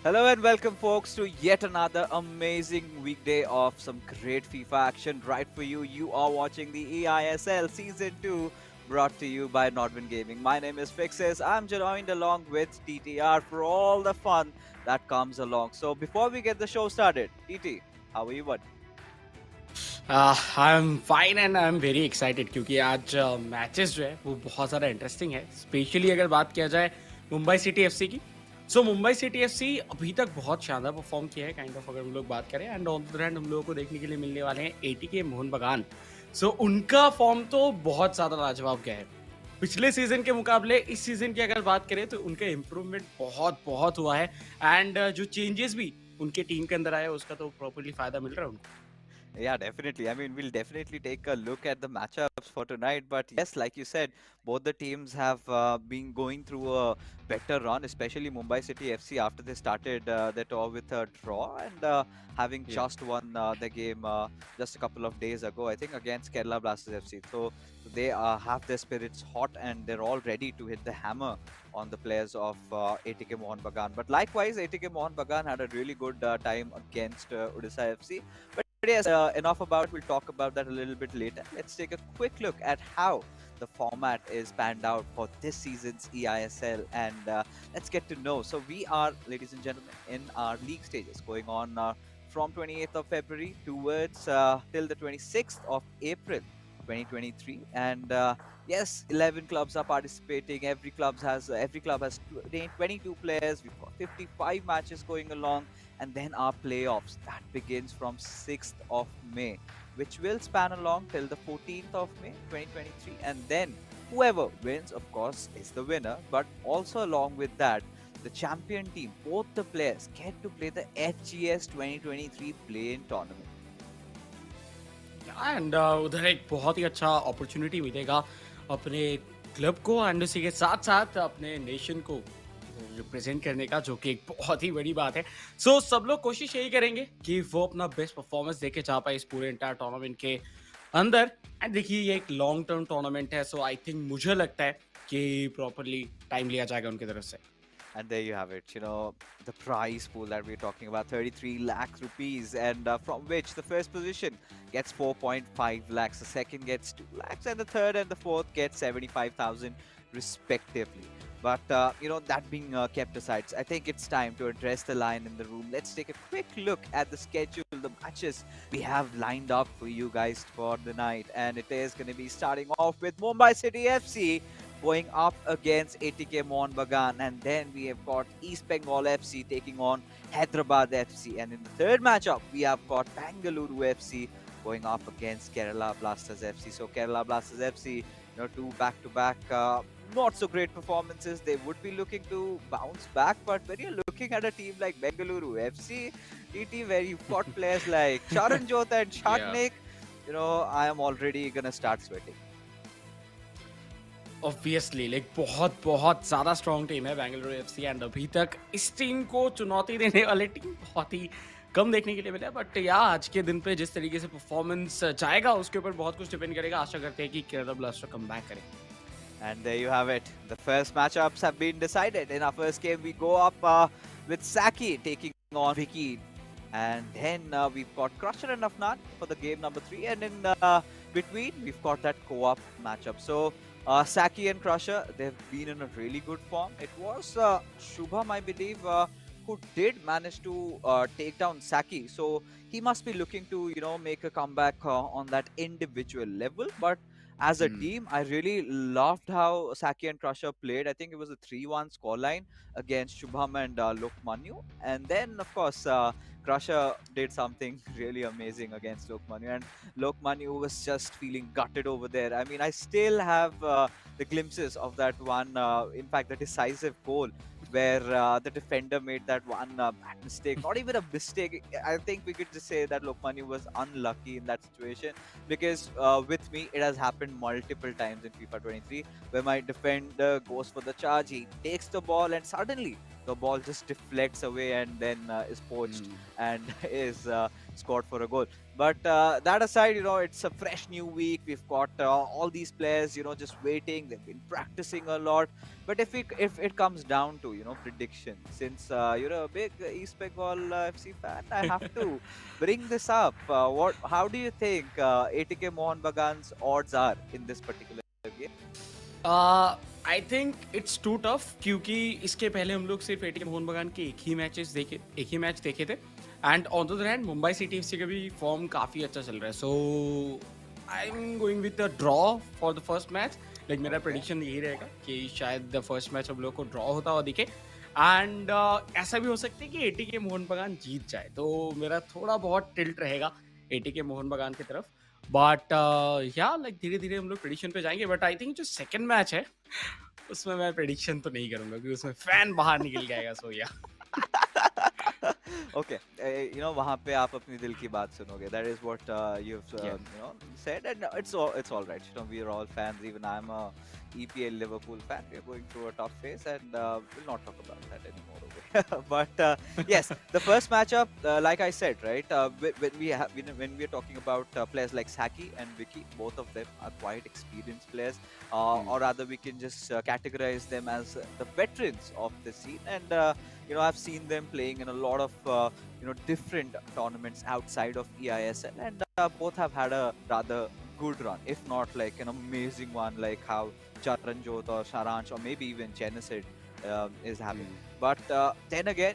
Hello and welcome, folks, to yet another amazing weekday of some great FIFA action right for you. You are watching the eISL Season 2 brought to you by Nodwin Gaming. My name is Fixes. I'm joined along with TTR for all the fun that comes along. So before we get the show started, TT, how are you, bud? I am fine and I am very excited क्योंकि आज matches जो है वो बहुत ज़्यादा interesting है specially अगर बात किया जाए मुंबई सिटी एफसी की। सो मुंबई सिटी एफसी अभी तक बहुत शानदार परफॉर्म किया है काइंड ऑफ अगर हम लोग बात करें एंड ऑन द हैंड हम लोगों को देखने के लिए मिलने वाले हैं एटीके मोहन बगान। सो उनका फॉर्म तो बहुत ज़्यादा लाजवाब गया है पिछले सीजन के मुकाबले। इस सीजन की अगर बात करें तो उनका इम्प्रूवमेंट बहुत बहुत हुआ है एंड जो चेंजेस भी उनके टीम के अंदर आया उसका तो प्रॉपरली फायदा मिल रहा है उनको। Yeah, definitely. I mean, we'll definitely take a look at the matchups for tonight. But yes, like you said, both the teams have been going through a better run, especially Mumbai City FC after they started their tour with a draw and having Yeah. just won the game just a couple of days ago, I think, against Kerala Blasters FC. So they have their spirits hot and they're all ready to hit the hammer on the players of ATK Mohun Bagan. But likewise, ATK Mohun Bagan had a really good time against Odisha FC. But yes, enough about it. We'll talk about that a little bit later. Let's take a quick look at how the format is panned out for this season's eISL and let's get to know. So we are, ladies and gentlemen, in our league stages going on from 28th of February towards till the 26th of April 2023 and yes, 11 clubs are participating. Every club has 22 players. We've got 55 matches going along, and then our playoffs that begins from 6th of May, which will span along till the 14th of May 2023, and then whoever wins, of course, is the winner. But also along with that, the champion team, both the players get to play the HGS 2023 play-in tournament. And उधर एक बहुत ही अच्छा opportunity मिलेगा अपने club को and उसी के साथ साथ अपने नेशन को रिप्रेजेंट करने का, जो कि एक बहुत ही बड़ी बात है। सो सब लोग कोशिश यही करेंगे कि वो अपना बेस्ट परफॉर्मेंस देके जा पाए इस पूरे इंटायर टूर्नामेंट के अंदर। एंड देखिए ये एक लॉन्ग टर्म टूर्नामेंट है, सो आई थिंक मुझे लगता है कि प्रॉपरली टाइम लिया जाएगा उनकी तरफ से। And there you have it, the prize pool that we're talking about, 33 lakh rupees, and from which the first position gets 4.5 lakhs, the second gets 2 lakhs, and the third and the fourth get 75,000 respectively. But, that being kept aside, I think it's time to address the line in the room. Let's take a quick look at the schedule, the matches we have lined up for you guys for the night. And it is going to be starting off with Mumbai City FC going up against ATK Mohun Bagan, and then we have got East Bengal FC taking on Hyderabad FC, and in the third matchup we have got Bangalore FC going up against Kerala Blasters FC. So Kerala Blasters FC, two back-to-back not so great performances. They would be looking to bounce back, but when you're looking at a team like Bengaluru FC, TT, where you've got players like Charan Jot and Yeah. Shatnik, I am already gonna start sweating. Obviously like बहुत बहुत ज़्यादा strong team है Bengaluru FC and अभी तक इस team को चुनौती देने वाले टीम बहुत ही कम देखने के लिए मिला है। बट या आज के दिन पे जिस तरीके से परफॉर्मेंस जाएगा उसके ऊपर बहुत कुछ डिपेंड करेगा। आशा करते हैं कि केरला ब्लास्टर कम बैक करे। And there you have it. The first matchups have been decided. In our first game, we go up with Saki taking on Vicky. And then we've got Crusher and Afnan for the game number 3. And in between, we've got that co-op matchup. So Saki and Crusher, they've been in a really good form. It was Shubham, I believe, who did manage to take down Saki. So he must be looking to, make a comeback on that individual level. But as a team, I really loved how Saki and Crusher played. I think it was a 3-1 scoreline against Shubham and Lokmanyu. And then, of course, Crusher did something really amazing against Lokmanyu. And Lokmanyu was just feeling gutted over there. I mean, I still have the glimpses of that one, in fact, the decisive goal where the defender made that one bad mistake. Not even a mistake. I think we could just say that Lokmanyu was unlucky in that situation because with me, it has happened multiple times in FIFA 23 where my defender goes for the charge, he takes the ball, and suddenly the ball just deflects away and then is poached and is scored for a goal. But that aside, it's a fresh new week. We've got all these players, just waiting. They've been practicing a lot. But if it comes down to prediction, since you're a big East Bengal FC fan, I have to bring this up. How do you think ATK Mohun Bagan's odds are in this particular game? I think it's too tough क्योंकि इसके पहले हम लोग सिर्फ ATK Mohun Bagan के एक ही match देखे थे and on the other hand Mumbai city FC का भी फॉर्म काफ़ी अच्छा चल रहा है so I am going with a draw for the first match like मेरा प्रेडिक्शन यही रहेगा कि शायद द फर्स्ट मैच हम लोग को ड्रॉ होता हुआ दिखे एंड ऐसा भी हो सकता है कि एटीके मोहन बगान जीत जाए तो मेरा थोड़ा बहुत टिल्ट रहेगा एटीके मोहन बगान की तरफ बट या लाइक धीरे धीरे हम लोग प्रेडिक्शन पे जाएंगे बट आई थिंक जो सेकंड मैच है उसमें मैं प्रेडिक्शन तो नहीं करूंगा क्योंकि उसमें फैन बाहर निकल जाएगा सो या Okay, वहाँ पे आप अपनी दिल की बात सुनोगे. That is what you've said, and it's all right. We are all fans. Even I'm a EPL Liverpool fan. We're going through a tough phase, and we'll not talk about that anymore. Okay. But yes, the first matchup, like I said, right? When we're talking about players like Saki and Vicky, both of them are quite experienced players, or rather, we can just categorize them as the veterans of the scene, and I've seen them playing in a lot of different tournaments outside of eISL, and both have had a rather good run, if not like an amazing one, like how Charanjot or Saransh or maybe even Genesis is having. But then again,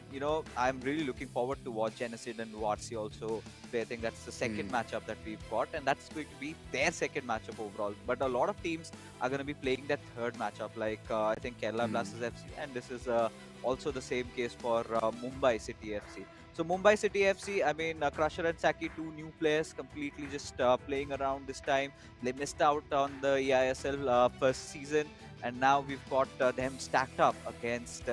I'm really looking forward to watch Genesis and Warsi also play. I think that's the second matchup that we've got, and that's going to be their second matchup overall. But a lot of teams are going to be playing that third matchup, like I think Kerala Blasters FC, and this is also the same case for Mumbai City FC. So Mumbai City FC, I mean, Crusher and Saki, two new players, completely just playing around this time. They missed out on the eISL first season, and now we've got them stacked up against,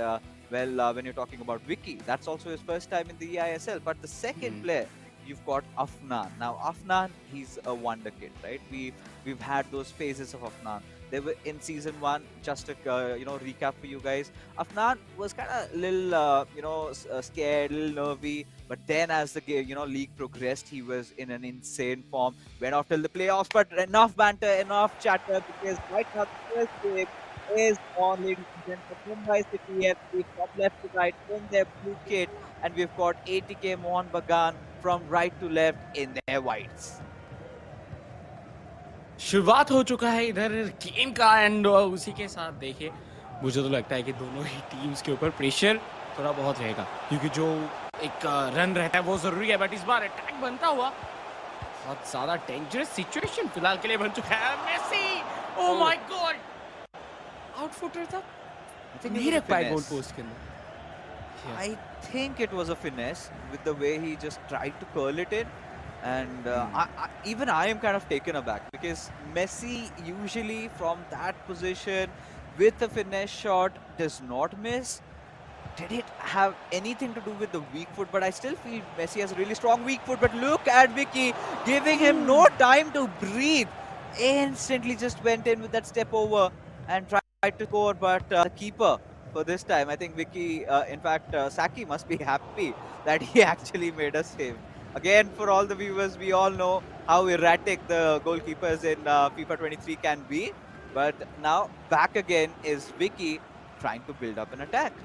when you're talking about Vicky, that's also his first time in the eISL. But the second player, you've got Afnan. Now, Afnan, he's a wonder kid, right? We've had those phases of Afnan. They were in season 1. Just a recap for you guys. Afnan was kind of little scared, little nervy. But then as the league progressed, he was in an insane form. Went off till the playoffs. But enough banter, enough chatter, because right now the first game is on, ladies and gentlemen. Mumbai City FC from left to right in their blue kit, and we've got ATK Mohun Bagan from right to left in their whites. शुरुआत हो चुका है इधर game का and उसी के साथ देखिए मुझे तो लगता है कि दोनों ही टीम्स के ऊपर प्रेशर थोड़ा बहुत रहेगा क्योंकि जो एक रन रहता है वो जरूरी है बट इस बार अटैक बनता हुआ बहुत ज्यादा डेंजरस सिचुएशन फिलहाल के लिए बन चुका है मेसी ओह माय गॉड आउटफुटर था नहीं रख पाए गोल पोस्ट के अंदर I think it was a finesse with the way he just tried to curl it in. And even I am kind of taken aback because Messi usually from that position with a finesse shot does not miss. Did it have anything to do with the weak foot? But I still feel Messi has a really strong weak foot. But look at Vicky giving him no time to breathe. Instantly just went in with that step over and tried to score. But the keeper for this time, I think Vicky, in fact, Saki must be happy that he actually made a save. Again, for all the viewers, we all know how erratic the goalkeepers in FIFA 23 can be. But now, back again is Vicky trying to build up an attack.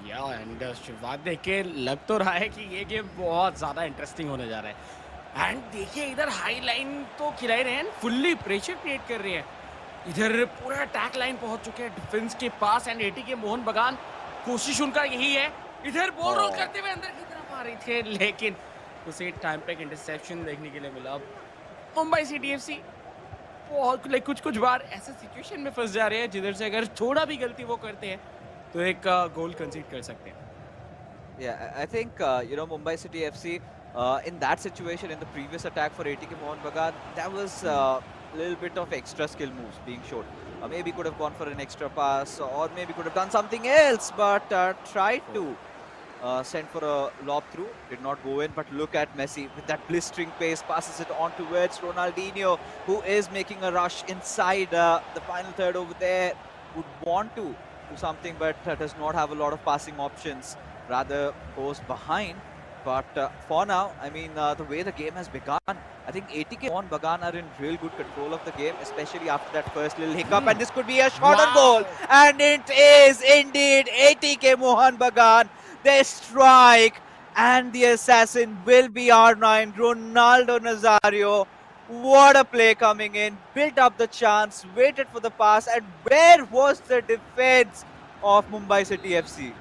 Yeah, and शुरुआत देख के लग तो रहा है कि ये game बहुत ज़्यादा इंटरेस्टिंग होने जा रहा है एंड देखिए इधर हाई लाइन तो खिला रहे हैं फुल्ली प्रेशर क्रिएट कर रही है इधर पूरा अटैक लाइन पहुंच चुके हैं डिफेंस के पास एंड एटीके मोहन बगान कोशिश उनका यही है इधर बॉल रोल करते हुए अंदर की तरफ आ रही थे लेकिन उसे टाइम पे एक इंटरसेप्शन देखने के लिए मिला मुंबई सिटी एफसी बहुत कुछ बार ऐसे सिचुएशन में फंस जा रहे हैं जिधर से अगर थोड़ा भी गलती वो करते हैं तो एक गोल कंसीड कर सकते हैं Yeah, I think Mumbai City FC in that situation in the previous attack for ATK Mohun Bagan, that was a little bit of extra skill moves being shown. Maybe could have gone for an extra pass or maybe could have done something else, but tried to send for a lob through, did not go in. But look at Messi with that blistering pace, passes it on towards Ronaldinho, who is making a rush inside the final third over there. Would want to do something, but does not have a lot of passing options. Rather goes behind But for now, I mean, the way the game has begun, I think ATK Mohun Bagan are in real good control of the game, especially after that first little hiccup. And this could be a shot on goal. Wow. And it is indeed ATK Mohun Bagan. They strike. And the assassin will be R9, Ronaldo Nazario. What a play coming in. Built up the chance, waited for the pass. And where was the defense of Mumbai City FC?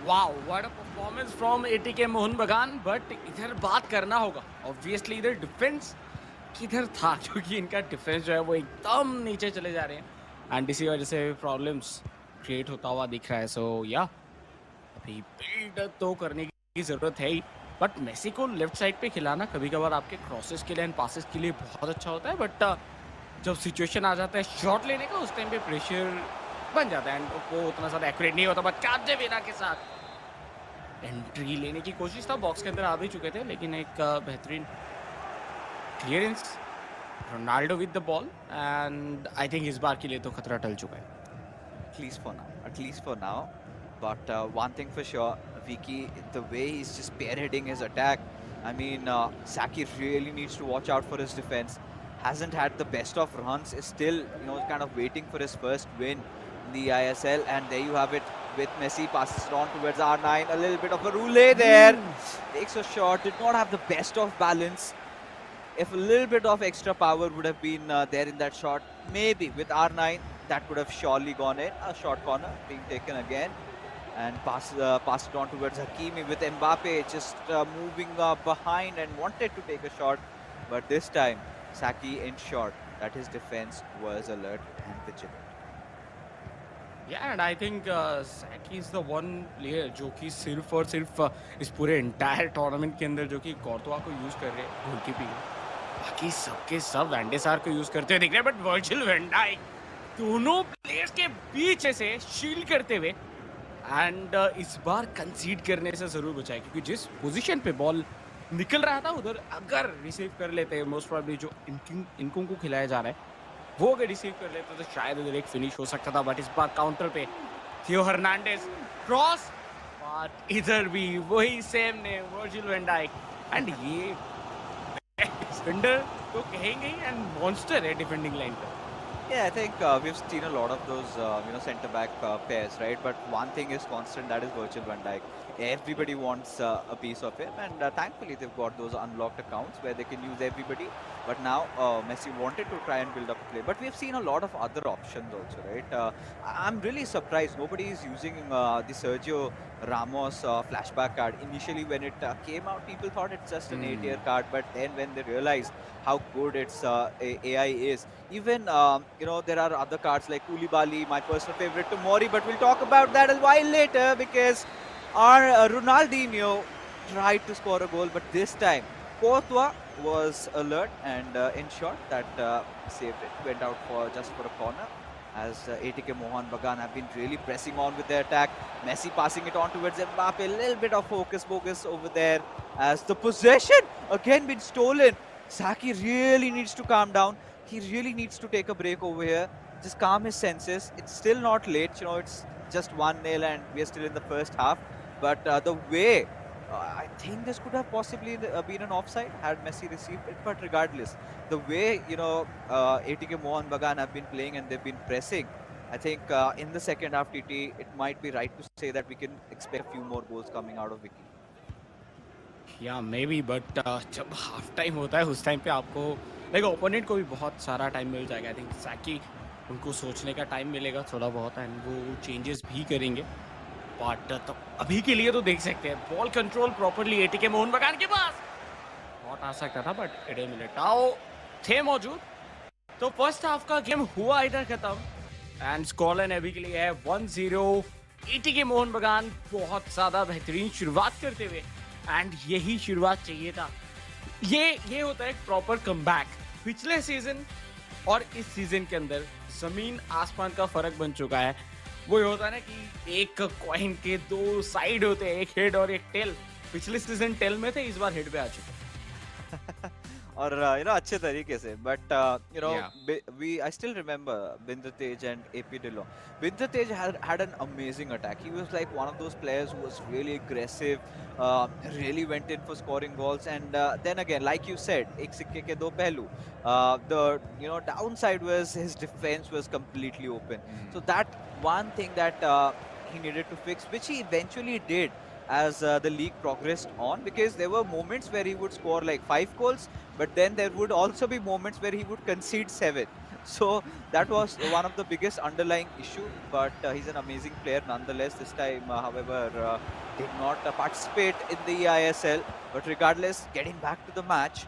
Wow, what a performance from ATK Mohun Bagan. But इधर बात करना होगा obviously इधर defence किधर था, क्योंकि इनका defence जो है वो एकदम नीचे चले जा रहे हैं एंड इसी वजह से प्रॉब्लम्स क्रिएट होता हुआ दिख रहा है. सो या अभी बिल्ड तो करने की जरूरत है ही, बट मेसी को लेफ्ट साइड पे खिलाना कभी कभार आपके क्रॉसेस के लिए एंड पासेस के लिए बहुत अच्छा होता है. बट जब सिचुएशन आ जाता है शॉट लेने का, उस टाइम पे प्रेशर बन जाता है एंड वो उतना ज़्यादा एक्यूरेट नहीं होता. बट काजे बिना के साथ एंट्री लेने की कोशिश था, बॉक्स के अंदर आ भी चुके थे, लेकिन एक बेहतरीन clearance Ronaldo with the ball and I think इस बार के लिए तो खतरा टल चुका है. At least for now. At least for now. But one thing for sure, Vicky, the way he's just spearheading his attack, I mean, Saki really needs to watch out for his defense. Hasn't had the best of runs, is still, kind of waiting for his first win in the eISL. And there you have it with Messi, passes it on towards R9. A little bit of a roulette there. Takes a shot, did not have the best of balance. If a little bit of extra power would have been there in that shot, maybe with R9, that would have surely gone in. A short corner being taken again. And pass it on towards Hakimi with Mbappe just moving behind and wanted to take a shot. But this time, Saki ensured that his defense was alert and vigilant. Yeah, and I think Saki is the one player जो कि सिर्फ और सिर्फ इस पूरे entire tournament के अंदर जो कि कॉर्तोआ को यूज कर रहे हैं गोलकीपिंग, बाकी सबके सब वैंडेसार को यूज करते हुए दिख रहे हैं. बट वर्जिल वैन डाइक दोनों प्लेयर्स के बीच से शील्ड करते हुए एंड इस बार कंसीड करने से जरूर बचाए, क्योंकि जिस पोजीशन पे बॉल निकल रहा था उधर अगर रिसीव कर लेते, मोस्ट प्रोबेबली जो इनको को खिलाया जा रहा है वो अगर रिसीव कर लेते तो शायद उधर एक फिनिश हो सकता था. बट इस बार काउंटर पे थियो हर्नांडेज क्रॉस, बट इधर भी वही सेम ने वर्जिल वैन डाइक एंड ये डिफेंडर तो कहेंगे ही एंड मॉन्स्टर है डिफेंडिंग लाइन पे. Yeah, I think we've seen a lot of those, centre-back pairs, right? But one thing is constant, that is Virgil van Dijk. Everybody wants a piece of him, and thankfully they've got those unlocked accounts where they can use everybody. But now Messi wanted to try and build up a play. But we've seen a lot of other options also, right? I'm really surprised nobody is using the Sergio Ramos flashback card. Initially, when it came out, people thought it's just an 8-year card. But then when they realized how good its AI is, even there are other cards like Koulibaly, my personal favorite, Tomori, but we'll talk about that a while later, because our Ronaldinho tried to score a goal, but this time Courtois was alert and ensured that saved it, went out just for a corner, as ATK Mohun Bagan have been really pressing on with their attack. Messi passing it on towards Mbappe, a little bit of focus over there, as the possession again been stolen. Saki really needs to calm down. He really needs to take a break over here. Just calm his senses. It's still not late. It's just 1-0 and we are still in the first half. But the way, I think this could have possibly been an offside had Messi received it. But regardless, the way, ATK Mohun Bagan have been playing and they've been pressing, I think in the second half, TT, it might be right to say that we can expect a few more goals coming out of Vicky. या may be, but जब half time होता है उस time पे आपको like opponent को भी बहुत सारा टाइम मिल जाएगा. आई थिंक सैकी उनको सोचने का टाइम मिलेगा थोड़ा बहुत एंड वो चेंजेस भी करेंगे. बट तो अभी के लिए तो देख सकते हैं ball control properly ATK Mohun Bagan के पास बहुत आ सकता था, बट एडे मिलिटाओ थे मौजूद. तो फर्स्ट हाफ का गेम हुआ इधर खत्म एंड स्कोरलाइन अभी के लिए है 1-0. एटीके मोहन बगान बहुत ज्यादा बेहतरीन शुरुआत करते हुए एंड यही शुरुआत चाहिए था. ये होता है एक प्रॉपर कमबैक. पिछले सीजन और इस सीजन के अंदर जमीन आसमान का फर्क बन चुका है. वो होता है ना कि एक कॉइन के दो साइड होते हैं, एक हेड और एक टेल. पिछले सीजन टेल में थे, इस बार हेड पे आ चुके. और अच्छे तरीके से but Yeah. I still remember Bindratej and AP Dillon. Bindratej had an amazing attack. He was like one of those players who was really aggressive, really went in for scoring goals, and then again, like you said, ek sikke ke do pehlu. The downside was his defense was completely open. So that one thing that he needed to fix, which he eventually did as the league progressed on, because there were moments where he would score like 5 goals, but then there would also be moments where he would concede 7. So that was one of the biggest underlying issue, but he's an amazing player nonetheless. This time, however, did not participate in the eISL, but regardless, getting back to the match,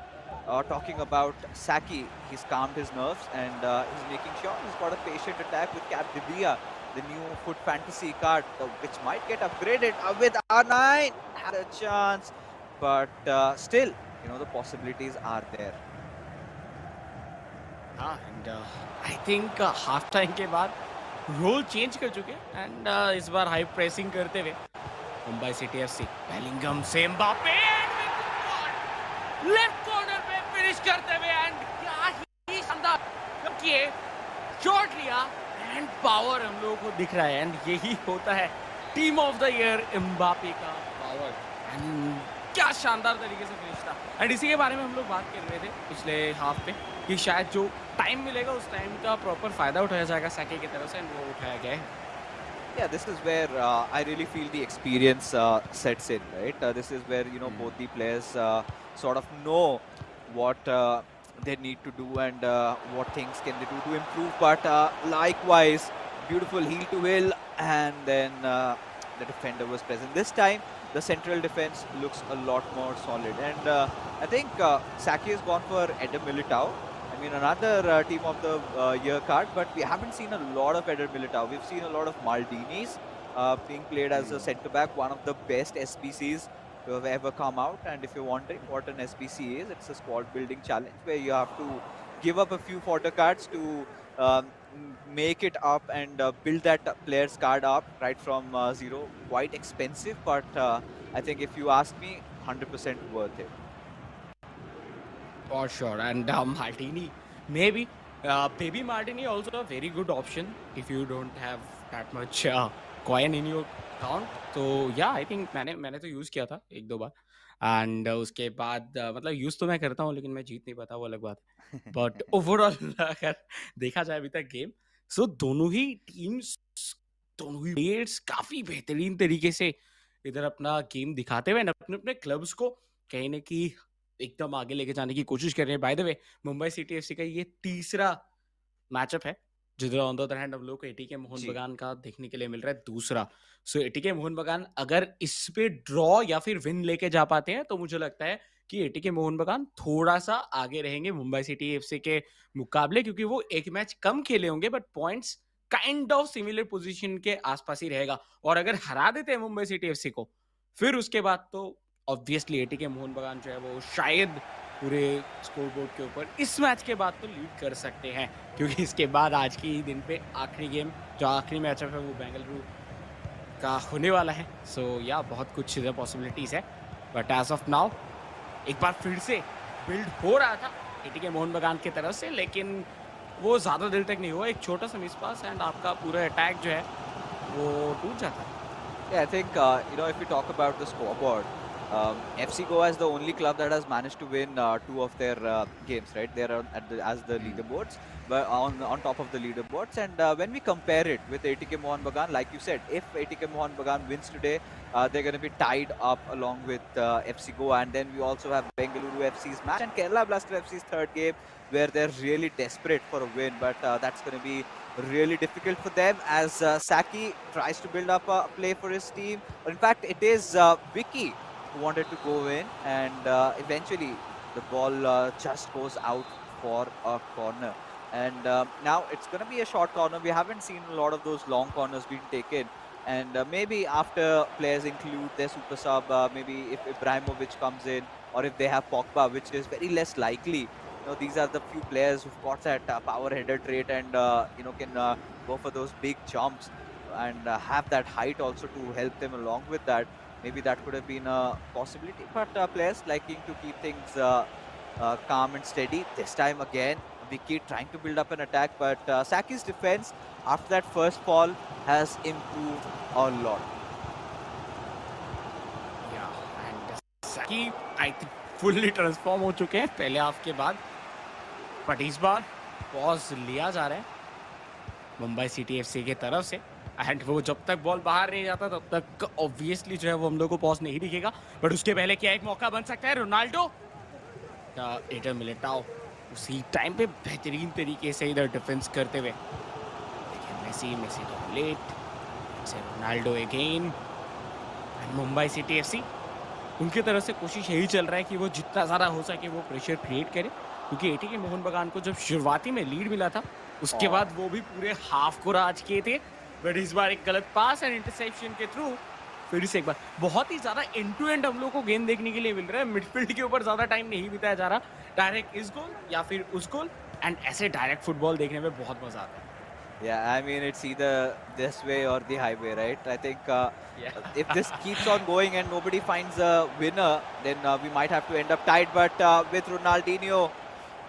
talking about Saki, he's calmed his nerves and he's making sure he's got a patient attack with Cap Divia, the new Foot Fantasy card, which might get upgraded with R9. Had a chance, but still, the possibilities are there. हाँ, and I think half time के बाद role change कर चुके हैं and इस बार high pressing करते हुए Mumbai city FC Bellingham से एम्बापे लेफ्ट कॉर्नर पे फिनिश करते हुए एंड क्या ही शानदार किए शॉट लिया एंड पावर हम लोगों को दिख रहा है एंड यही होता है team of the year Mbappe का पावर एंड क्या शानदार तरीके से फिनिश था एंड इसी के बारे में हम लोग बात कर रहे थे पिछले हाफ पे कि शायद जो टाइम मिलेगा उस टाइम का प्रॉपर फायदा उठाया जाएगा साके की तरफ से एंड वो उठाया गया है. Yeah, this is where I really feel the experience sets in, right? This is where both the players sort of know what they need to do and what things can they do to improve. But likewise, beautiful heel to heel, and then the defender was present. This time, the central defense looks a lot more solid, and I think Saki has gone for Eder Militao. I mean, another team of the year card, but we haven't seen a lot of Eder Militao. We've seen a lot of Maldinis being played as a centre back, one of the best SBCs to have ever come out. And if you're wondering what an SBC is, it's a squad building challenge where you have to give up a few fodder cards to make it up and build that player's card up right from zero. Quite expensive, but I think if you ask me, 100% worth it. For sure, and Martini, maybe Baby Martini also a very good option if you don't have that much coin in your account. तो yeah, I think मैंने तो use किया था एक दो बार and उसके बाद मतलब यूज़ तो मैं करता हूँ लेकिन मैं जीत नहीं पाता, वो अलग बात है. बट ओवरऑल अगर देखा जाए अभी तक गेम, सो दोनों ही टीम्स, दोनों ही प्लेयर्स काफी बेहतरीन तरीके से इधर अपना गेम दिखाते हुए अपने अपने क्लब्स को कहीं ना कहीं एकदम आगे लेके जाने की कोशिश कर रहे हैं. By the way, Mumbai city FC का ये तीसरा मैचअप है जिधर ऑन द अदर हैंड हम लोग को एटीके मोहन जी. बगान का देखने के लिए मिल रहा है दूसरा. सो एटीके मोहन बगान अगर इस पे ड्रॉ या फिर विन लेके जा पाते हैं तो मुझे लगता है कि एटीके मोहन बगान थोड़ा सा आगे रहेंगे मुंबई सिटी एफसी के मुकाबले, क्योंकि वो एक मैच कम खेले होंगे but points kind of similar position के आसपास ही रहेगा. और अगर हरा देते हैं मुंबई सिटी एफसी को, फिर उसके बाद तो ऑब्वियसली एटीके मोहन बगान जो है वो शायद पूरे स्कोरबोर्ड के ऊपर इस मैच के बाद तो लीड कर सकते हैं, क्योंकि इसके बाद आज के ही दिन पे आखिरी गेम जो आखिरी मैचअप है वो बेंगलुरु का होने वाला है. सो या बहुत कुछ इधर पॉसिबिलिटीज है, बट एज ऑफ नाउ एक बार फिर से बिल्ड हो रहा था एटीके मोहन बगान की तरफ से, लेकिन वो ज़्यादा देर तक नहीं हुआ. एक छोटा सा मिस पास एंड आपका पूरा अटैक जो है वो टूट जाता है. Yeah, I think if we talk about the scoreboard, FC Goa is the only club that has managed to win 2 of their games, right? They're as the leaderboards, but on top of the leaderboards. And when we compare it with ATK Mohun Bagan, like you said, if ATK Mohun Bagan wins today, they're going to be tied up along with FC Goa. And then we also have Bengaluru FC's match and Kerala Blaster FC's third game, where they're really desperate for a win. But that's going to be really difficult for them as Saki tries to build up a play for his team. In fact, it is Vicky who wanted to go in, and eventually the ball just goes out for a corner. And now it's going to be a short corner. We haven't seen a lot of those long corners being taken. And maybe after players include their super sub, maybe if Ibrahimovic comes in, or if they have Pogba, which is very less likely. These are the few players who've got that power header trait and can go for those big jumps and have that height also to help them along with that. Maybe that could have been a possibility, but players liking to keep things calm and steady. This time again, Vicky trying to build up an attack, but Saki's defense after that first fall has improved a lot. Yeah, and Saki I think fully transform हो चुके हैं पहले half के बाद, but इस बार pause लिया जा रहा है मुंबई सिटी एफसी की तरफ से, एंड वो जब तक बॉल बाहर नहीं जाता तब तक ऑब्वियसली जो है वो हम लोग को पॉज नहीं दिखेगा, बट उसके पहले क्या एक मौका बन सकता है रोनाल्डो का एडर मिलिटाओ उसी टाइम पे बेहतरीन तरीके से इधर डिफेंस करते हुए। देखिए मेसी लेट से Ronaldo again, and Mumbai city FC उनकी तरफ से कोशिश यही चल रहा है कि वो जितना ज़्यादा हो सके वो प्रेशर क्रिएट करे, क्योंकि एटीके मोहन बगान को जब शुरुआती में लीड मिला था उसके बाद वो भी पूरे हाफ को राज किए थे, बट इस बार एक गलत पास एंड इंटरसेप्शन के थ्रू फिर से एक बार बहुत ही ज्यादा एंड टू एंड हम लोग को गेंद देखने के लिए मिल रहा है। मिडफील्ड के ऊपर ज्यादा टाइम नहीं बिताया जा रहा, डायरेक्ट इस गोल या फिर उस गोल, एंड ऐसे डायरेक्ट फुटबॉल देखने में बहुत मजा आता है। Yeah, I mean, it's either this way or the highway, right? I think if this keeps on going and nobody finds a winner, then we might have to end up tied. But with Ronaldinho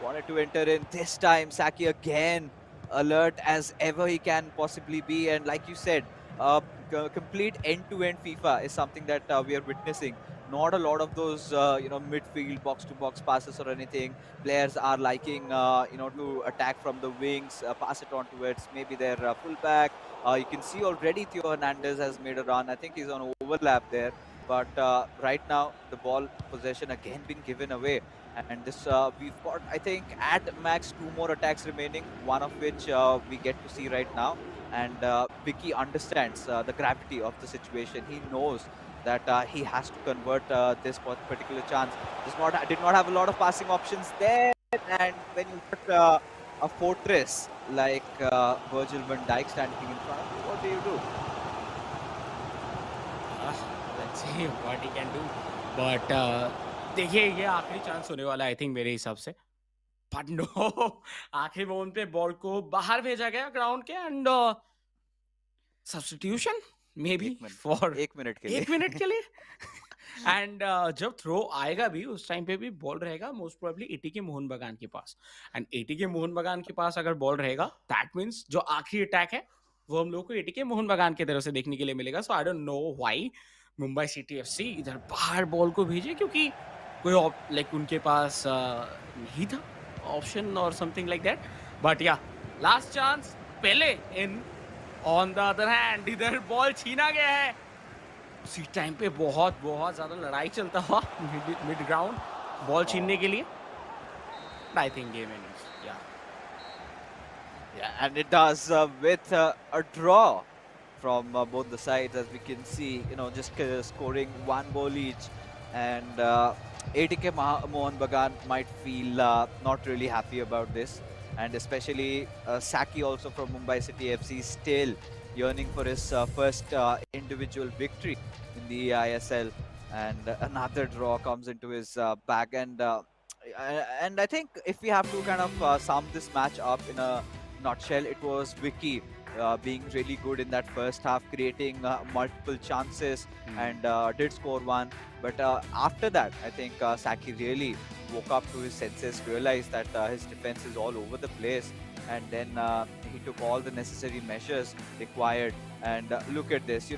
wanted to enter in this time, Saki again alert as ever he can possibly be. And like you said, complete end-to-end FIFA is something that we are witnessing. Not a lot of those, midfield box-to-box passes or anything. Players are liking, to attack from the wings, pass it on towards maybe their fullback. You can see already Theo Hernandez has made a run. I think he's on overlap there. But right now, the ball possession again been given away. And this we've got, I think, at max 2 more attacks remaining, one of which we get to see right now. And Vicky understands the gravity of the situation. He knows that he has to convert this particular chance. Did not have a lot of passing options there. And when you put a fortress like Virgil van Dijk standing in front of you, what do? Let's see what he can do. But देखिए ये आखिरी chance होने वाला है I think मेरे हिसाब से, but no आखिरी मोमेंट पे बॉल को बाहर भेजा गया ग्राउंड के, and substitution may be for 1 minute के लिए, 1 मिनट के लिए एंड जब थ्रो आएगा भी उस टाइम पे भी बॉल रहेगा most probably ATK Mohun Bagan के पास, एंड एटीके मोहन बगान के पास अगर बॉल रहेगा दैट मींस जो आखिरी अटैक है वो हम लोग को एटीके मोहन बगान की तरफ से देखने के लिए मिलेगा। So I don't know why Mumbai city FC इधर बाहर बॉल को भेजे, क्योंकि कोई लाइक उनके पास नहीं था ऑप्शन और समथिंग लाइक दैट, बट या लास्ट चांस पहले in on the other hand इधर बॉल छीना गया है उसी टाइम पे बहुत ज्यादा लड़ाई चलता हुआ मिड ग्राउंड बॉल छीनने के लिए, I think game ends. Yeah, and it does with a draw from both the sides, as we can see, just scoring 1 goal each. And ATK Mohun Bagan might feel not really happy about this. And especially Saki also from Mumbai City FC still yearning for his first individual victory in the eISL. And another draw comes into his bag. And I think if we have to kind of sum this match up in a nutshell, it was Vicky being really good in that first half, creating multiple chances and did score 1. But after that, I think Saki really woke up to his senses, realized that his defense is all over the place, and then he took all the necessary measures required. And look at this,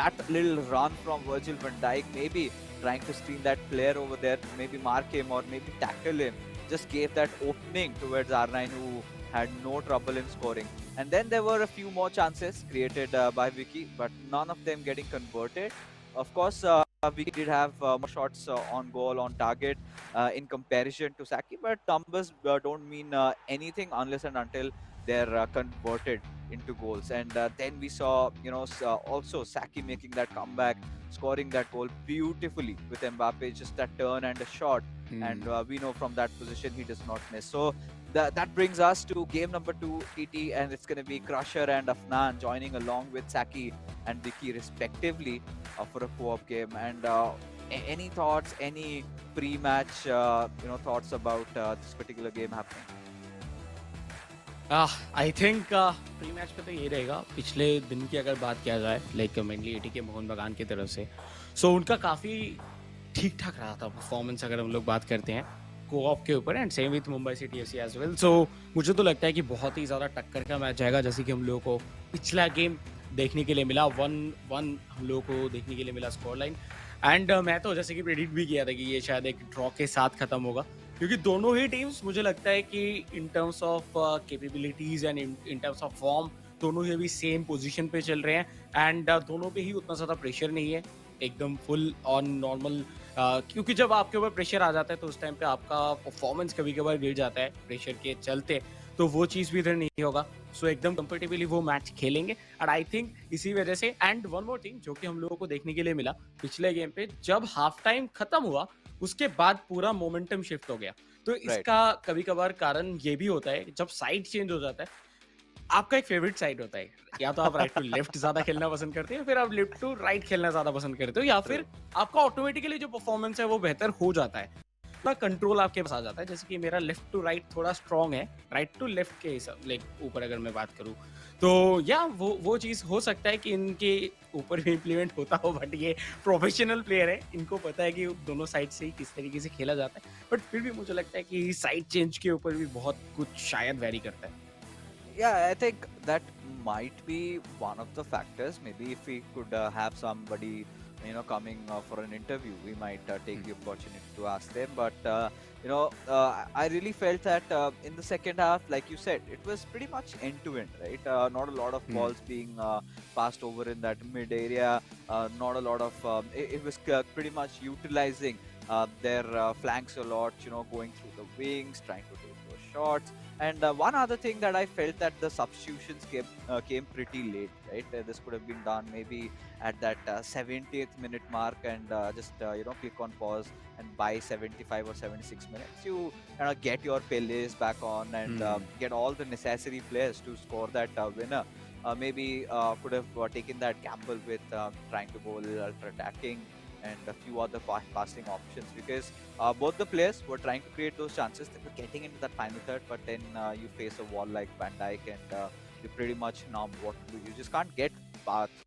that little run from Virgil van Dijk, maybe trying to screen that player over there, maybe mark him or maybe tackle him, just gave that opening towards R9, who had no trouble in scoring. And then there were a few more chances created by Vicky, but none of them getting converted. Of course, Vicky did have more shots on goal, on target in comparison to Saki, but numbers don't mean anything unless and until they're converted into goals. And then we saw, also Saki making that comeback, scoring that goal beautifully with Mbappe, just that turn and a shot. And we know from that position he does not miss. So that brings us to game number 2, TT, and it's going to be Crusher and Afnan joining along with Saki and Vicky respectively for a co-op game. And any thoughts, any pre-match thoughts about this particular game happening? I think pre match पे तो ये रहेगा, पिछले दिन की अगर बात किया जाए like mainly ATK Mohun Bagan की तरफ से, सो उनका काफ़ी ठीक ठाक रहा था परफॉर्मेंस अगर हम लोग बात करते हैं, को-ऑप के ऊपर and same with Mumbai city FC as well. So मुझे तो लगता है कि बहुत ही ज़्यादा टक्कर का मैच जाएगा, जैसे कि हम लोगों को पिछला गेम देखने के लिए मिला, 1-1 हम लोगों को देखने के लिए मिला स्कोर लाइन। एंड मैं तो जैसे कि प्रेडिक्ट भी किया था कि ये शायद एक ड्रॉ के साथ खत्म होगा, क्योंकि दोनों ही टीम्स मुझे लगता है कि in terms of capabilities and in terms of form दोनों ही अभी सेम पोजीशन पे चल रहे हैं एंड दोनों पे ही उतना ज़्यादा प्रेशर नहीं है, एकदम फुल ऑन नॉर्मल। क्योंकि जब आपके ऊपर प्रेशर आ जाता है तो उस टाइम पे आपका परफॉर्मेंस कभी कभार गिर जाता है प्रेशर के चलते, तो वो चीज़ भी इधर नहीं होगा। सो एकदम कंफर्टेबली वो मैच खेलेंगे एंड आई थिंक इसी वजह से। एंड वन मोर थिंग जो कि हम लोगों को देखने के लिए मिला पिछले गेम पे, जब हाफ टाइम खत्म हुआ उसके बाद पूरा मोमेंटम शिफ्ट हो गया। तो इसका कभी कभार कारण ये भी होता है जब साइड चेंज हो जाता है, आपका एक फेवरेट साइड होता है, या तो आप राइट टू लेफ्ट ज्यादा खेलना पसंद करते हैं, फिर आप लेफ्ट टू राइट खेलना ज्यादा पसंद करते हो, या फिर आपका ऑटोमेटिकली जो परफॉर्मेंस है वो बेहतर हो जाता है, ना कंट्रोल आपके पास आ जाता है। जैसे कि मेरा लेफ्ट टू राइट थोड़ा स्ट्रांग है, राइट टू लेफ्ट के हिसाब लाइक ऊपर अगर मैं बात करूँ तो या वो चीज़ हो सकता है कि इनके ऊपर भी इम्प्लीमेंट होता हो, बट ये प्रोफेशनल प्लेयर है, इनको पता है कि दोनों साइड से ही किस तरीके से खेला जाता है। बट फिर भी मुझे लगता है कि साइड चेंज के ऊपर भी बहुत कुछ शायद वेरी करता है। Yeah, I think that might be one of the factors. Maybe if we could have somebody, coming for an interview, we might take the opportunity to ask them. But I really felt that in the second half, like you said, it was pretty much end to end, right? Not a lot of balls being passed over in that mid area. Not a lot of. It was pretty much utilizing their flanks a lot. Going through the wings, trying to take those shots. And one other thing that I felt that the substitutions came pretty late, right? This could have been done maybe at that 70th minute mark, and just click on pause, and by 75 or 76 minutes you get your Peles back on and get all the necessary players to score that winner. Maybe could have taken that gamble with trying to go a little ultra attacking and a few other passing options, because both the players were trying to create those chances. They were getting into that final third, but then you face a wall like Van Dijk, and you're pretty much numb. What to do? You just can't get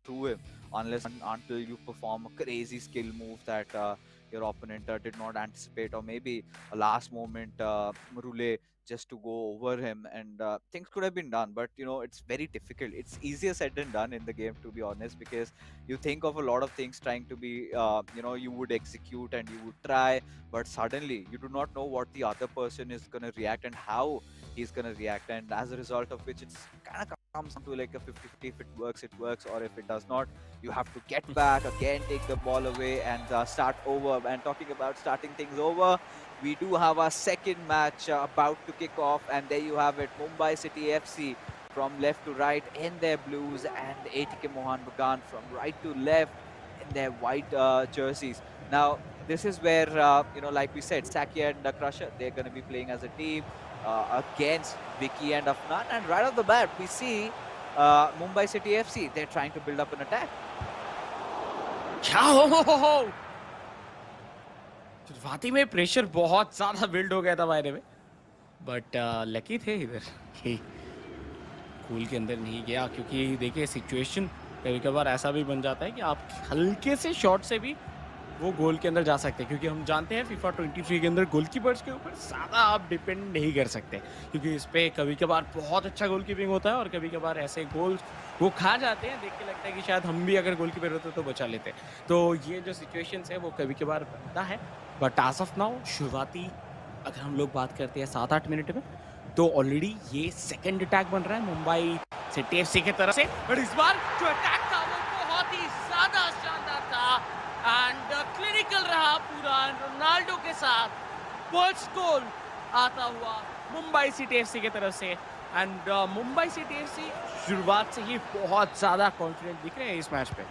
through him until you perform a crazy skill move that your opponent did not anticipate, or maybe a last moment roulette just to go over him, and things could have been done. But it's very difficult. It's easier said than done in the game, to be honest, because you think of a lot of things trying to be you would execute and you would try, but suddenly you do not know what the other person is going to react and how he's going to react, and as a result of which it's kind of comes down to like a 50-50. If it works, or if it does not, you have to get back again, take the ball away, and start over. And talking about starting things over, we do have our second match about to kick off, and there you have it, Mumbai City FC from left to right in their blues, and ATK Mohun Bagan from right to left in their white jerseys. Now, this is where, like we said, Saki and Crusher, they're going to be playing as a team against Vicky and Afnan. And right off the bat, we see Mumbai City FC, they're trying to build up an attack. शुरुआती में pressure बहुत ज़्यादा build हो गया था बायरे में, but lucky थे इधर कि गोल के अंदर नहीं गया, क्योंकि देखिए सिचुएशन कभी कभार ऐसा भी बन जाता है कि आप हल्के से शॉट से भी वो गोल के अंदर जा सकते हैं, क्योंकि हम जानते हैं FIFA 23 के अंदर गोलकीपर्स के ऊपर ज़्यादा आप डिपेंड नहीं कर सकते, क्योंकि इस पर कभी कभार बहुत अच्छा गोलकीपिंग होता है और कभी कभार ऐसे गोल वो खा जाते हैं, देख के लगता है कि शायद हम भी अगर गोलकीपर होते तो बचा लेते। तो ये जो सिचुएशंस है वो कभी कभार बनता है, बट एज ऑफ नाउ शुरुआती अगर हम लोग बात करते हैं 7-8 मिनट में, तो ऑलरेडी ये सेकंड अटैक बन रहा है मुंबई सिटी एफसी की तरफ से। बट इस बार जो अटैक था वो बहुत ही ज़्यादा शानदार था एंड क्लिनिकल रहा पूरा, रोनाल्डो के साथ फर्स्ट गोल आता हुआ मुंबई सिटी एफसी की तरफ से। एंड मुंबई सिटी एफसी शुरुआत से ही बहुत ज़्यादा कॉन्फिडेंट दिख रहे हैं इस मैच पे।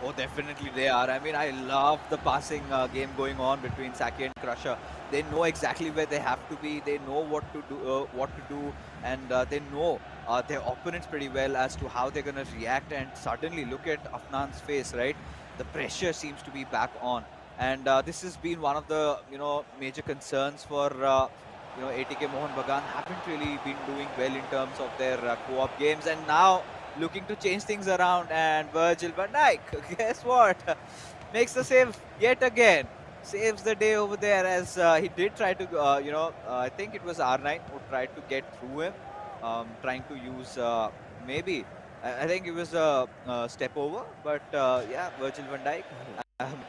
Oh, definitely they are. I mean, I love the passing game going on between Saki and Crusher. They know exactly where they have to be. They know what to do, and they know their opponents pretty well as to how they're going to react. And suddenly, look at Afnan's face, right? The pressure seems to be back on, and this has been one of the major concerns for ATK Mohun Bagan. Haven't really been doing well in terms of their co-op games, and now looking to change things around, and Virgil van Dijk, guess what? Makes the save yet again. saves the day over there as he did try to, I think it was R9 who tried to get through him, trying to use maybe, I think it was a step over, but yeah, Virgil van Dijk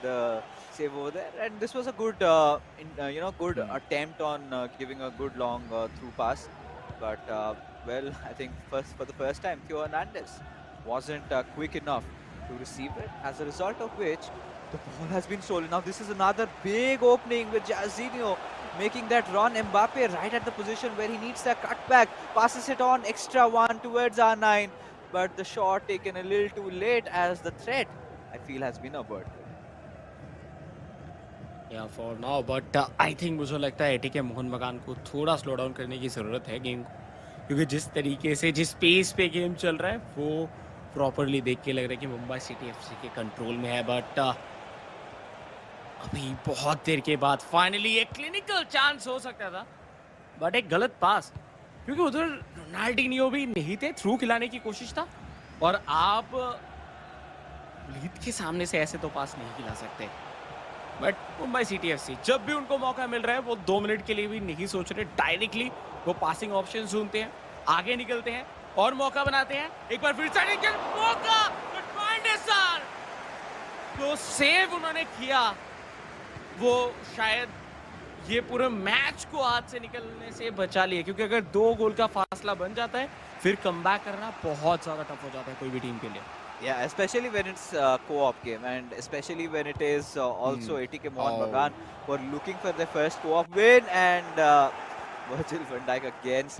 the save over there, and this was a good, good Hmm. attempt on giving a good long through pass, but well, I think for the first time, Theo Hernandez wasn't quick enough to receive it, as a result of which the ball has been stolen. Now this is another big opening with Jairzinho making that run. Mbappe right at the position where he needs that cutback, passes it on extra one towards R9, but the shot taken a little too late as the threat, I feel, has been averted. या for now but I think मुझे लगता है ATK Mohun बगान को थोड़ा slow down करने की ज़रूरत है गेम को, क्योंकि जिस तरीके से जिस पेस पे गेम चल रहा है वो प्रॉपरली देख के लग रहा है कि मुंबई सिटी एफसी के कंट्रोल में है। बट अभी बहुत देर के बाद फाइनली एक क्लिनिकल चांस हो सकता था, बट एक गलत पास, क्योंकि उधर रोनाल्डिनियो भी नहीं थे, थ्रू खिलाने की कोशिश था, और आप लीड के सामने से ऐसे तो पास नहीं खिला सकते। बट मुंबई सिटी एफसी जब भी उनको मौका मिल रहा है वो 2 मिनट के लिए भी नहीं सोच रहे, डायरेक्टली वो पासिंग ऑप्शन ढूंढते हैं, आगे निकलते हैं और मौका बनाते हैं। एक बार फिर से निकल मौका, तो सेव उन्होंने किया, वो शायद ये पूरे मैच को हाथ से निकलने से बचा लिए, क्योंकि अगर 2 गोल का फासला बन जाता है फिर कमबैक करना बहुत ज्यादा टफ हो जाता है कोई भी टीम के लिए। Yeah, especially when it's a co-op game, and especially when it is also ATK Mohun Oh. Bagan were looking for their first co-op win, and Virgil van Dijk again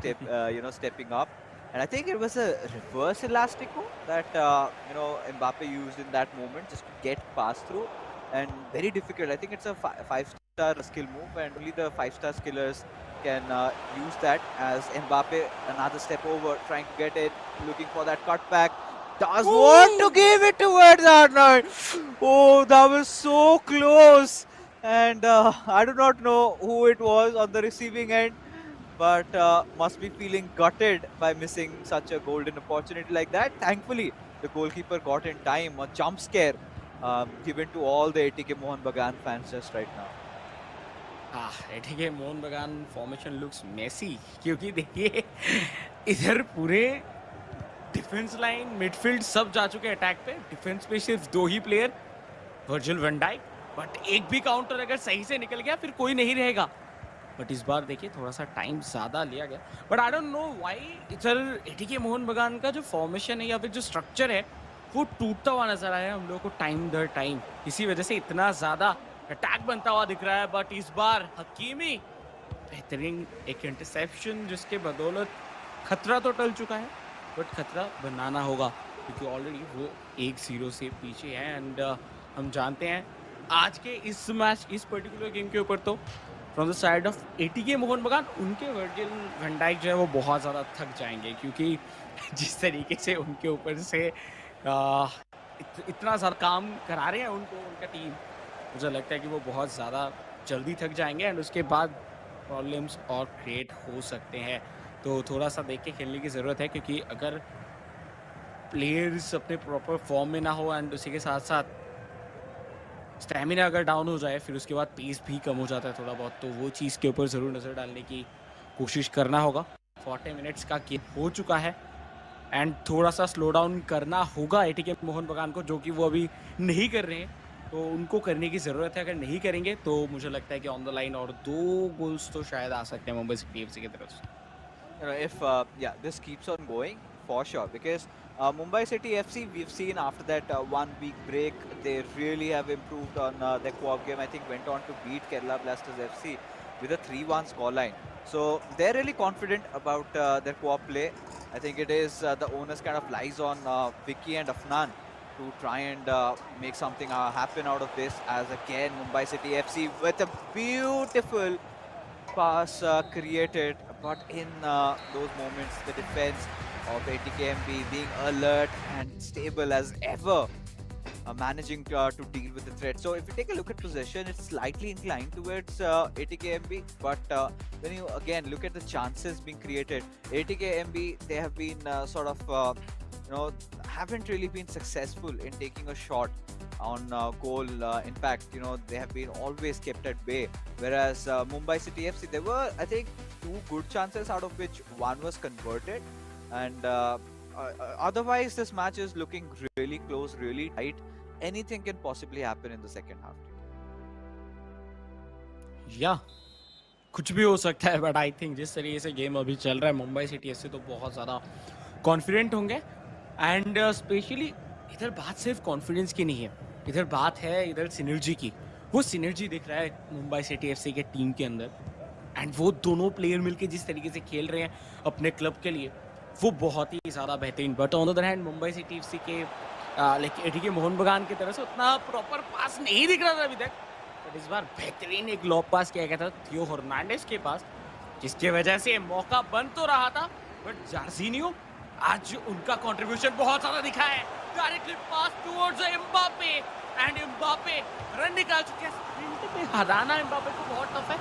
stepping up, and I think it was a reverse elastico that Mbappe used in that moment just to get past through, and very difficult. I think it's a 5-star skill move, and only the 5-star skillers can use that. As Mbappe another step over, trying to get it, looking for that cutback. Does want to give it towards R9. Oh, that was so close. And I do not know who it was on the receiving end, but must be feeling gutted by missing such a golden opportunity like that. Thankfully, the goalkeeper got in time. A jump scare given to all the ATK Mohun Bagan fans just right now. ATK Mohun बगान formation looks Messi, क्योंकि देखिए इधर पूरे defence line midfield सब जा चुके हैं attack पे, डिफेंस पे सिर्फ 2 ही player, Virgil van Dijk, but एक भी काउंटर अगर सही से निकल गया फिर कोई नहीं रहेगा। बट इस बार देखिए थोड़ा सा टाइम ज़्यादा लिया गया, but I don't know why इधर एटीके मोहन बगान का जो फॉर्मेशन है या फिर जो स्ट्रक्चर है वो टूटता हुआ नजर आया हम लोगों को टाइम दर टाइम, इसी वजह से इतना ज़्यादा अटैक बनता हुआ दिख रहा है। बट इस बार हकीमी बेहतरीन एक इंटरसेप्शन जिसके बदौलत खतरा तो टल चुका है, बट खतरा बनाना होगा, क्योंकि ऑलरेडी वो 1-0 से पीछे है। एंड हम जानते हैं आज के इस मैच, इस पर्टिकुलर गेम के ऊपर तो from the side of ATK Mohun बगान उनके वर्जिल वैन डाइक जो है वो बहुत ज़्यादा थक जाएंगे, क्योंकि जिस तरीके से उनके ऊपर से इतना ज़्यादा काम करा रहे हैं उनको उनका टीम, मुझे लगता है कि वो बहुत ज़्यादा जल्दी थक जाएंगे एंड उसके बाद प्रॉब्लम्स और क्रिएट हो सकते हैं। तो थोड़ा सा देख के खेलने की ज़रूरत है, क्योंकि अगर प्लेयर्स अपने प्रॉपर फॉर्म में ना हो एंड उसी के साथ साथ स्टैमिना अगर डाउन हो जाए फिर उसके बाद पेस भी कम हो जाता है थोड़ा बहुत, तो वो चीज़ के ऊपर ज़रूर नज़र डालने की कोशिश करना होगा। 40 मिनट्स का गेम हो चुका है एंड थोड़ा सा स्लो डाउन करना होगा एटीके मोहन बगान को, जो कि वो अभी नहीं कर रहे हैं, तो उनको करने की ज़रूरत है। अगर नहीं करेंगे तो मुझे लगता है कि ऑन द लाइन और 2 गोल्स तो शायद आ सकते हैं मुंबई सिटी एफसी की तरफ से। If this keeps on going, for sure, because Mumbai City FC, we've seen after that 1 week break, they really have improved on their co-op game. I think went on to beat Kerala Blasters FC with a 3-1 scoreline. So they're really confident about their co-op play. I think it is the onus kind of lies on Vicky and Afnan to try and make something happen out of this, as again Mumbai City FC with a beautiful pass created, but in those moments the defense of ATKMB being alert and stable as ever, managing to deal with the threat. So if you take a look at possession, it's slightly inclined towards ATKMB, but when you again look at the chances being created, ATKMB, they have been haven't really been successful in taking a shot on goal. In fact, they have been always kept at bay. Whereas Mumbai City FC, there were, I think, two good chances out of which one was converted. And otherwise, this match is looking really close, really tight. Anything can possibly happen in the second half. या कुछ भी हो सकता है, but I think जिस तरीके से game अभी चल रहा है मुंबई सिटी एफसी तो बहुत ज़्यादा कॉन्फिडेंट होंगे. एंड स्पेशली इधर बात सिर्फ कॉन्फिडेंस की नहीं है, इधर बात है इधर सिनर्जी की. वो सिनर्जी दिख रहा है मुंबई सिटी एफसी के टीम के अंदर. एंड वो दोनों प्लेयर मिलके जिस तरीके से खेल रहे हैं अपने क्लब के लिए, वो बहुत ही ज़्यादा बेहतरीन. But on the other hand Mumbai city FC के लाइक एटीके मोहन बगान की तरफ से उतना प्रॉपर पास नहीं दिख रहा था अभी तक. बट इस बार बेहतरीन एक लॉब पास किया गया था थियो हर्नांडेज के पास, जिसकी वजह से मौका बन तो रहा था, बट जार्जिनियो आज उनका कंट्रीब्यूशन बहुत ज्यादा दिखा है. Directly pass towards Mbappe and Mbappe run निकाल चुके हैं. स्प्रिंट में हराना एम्बापे को बहुत टफ है,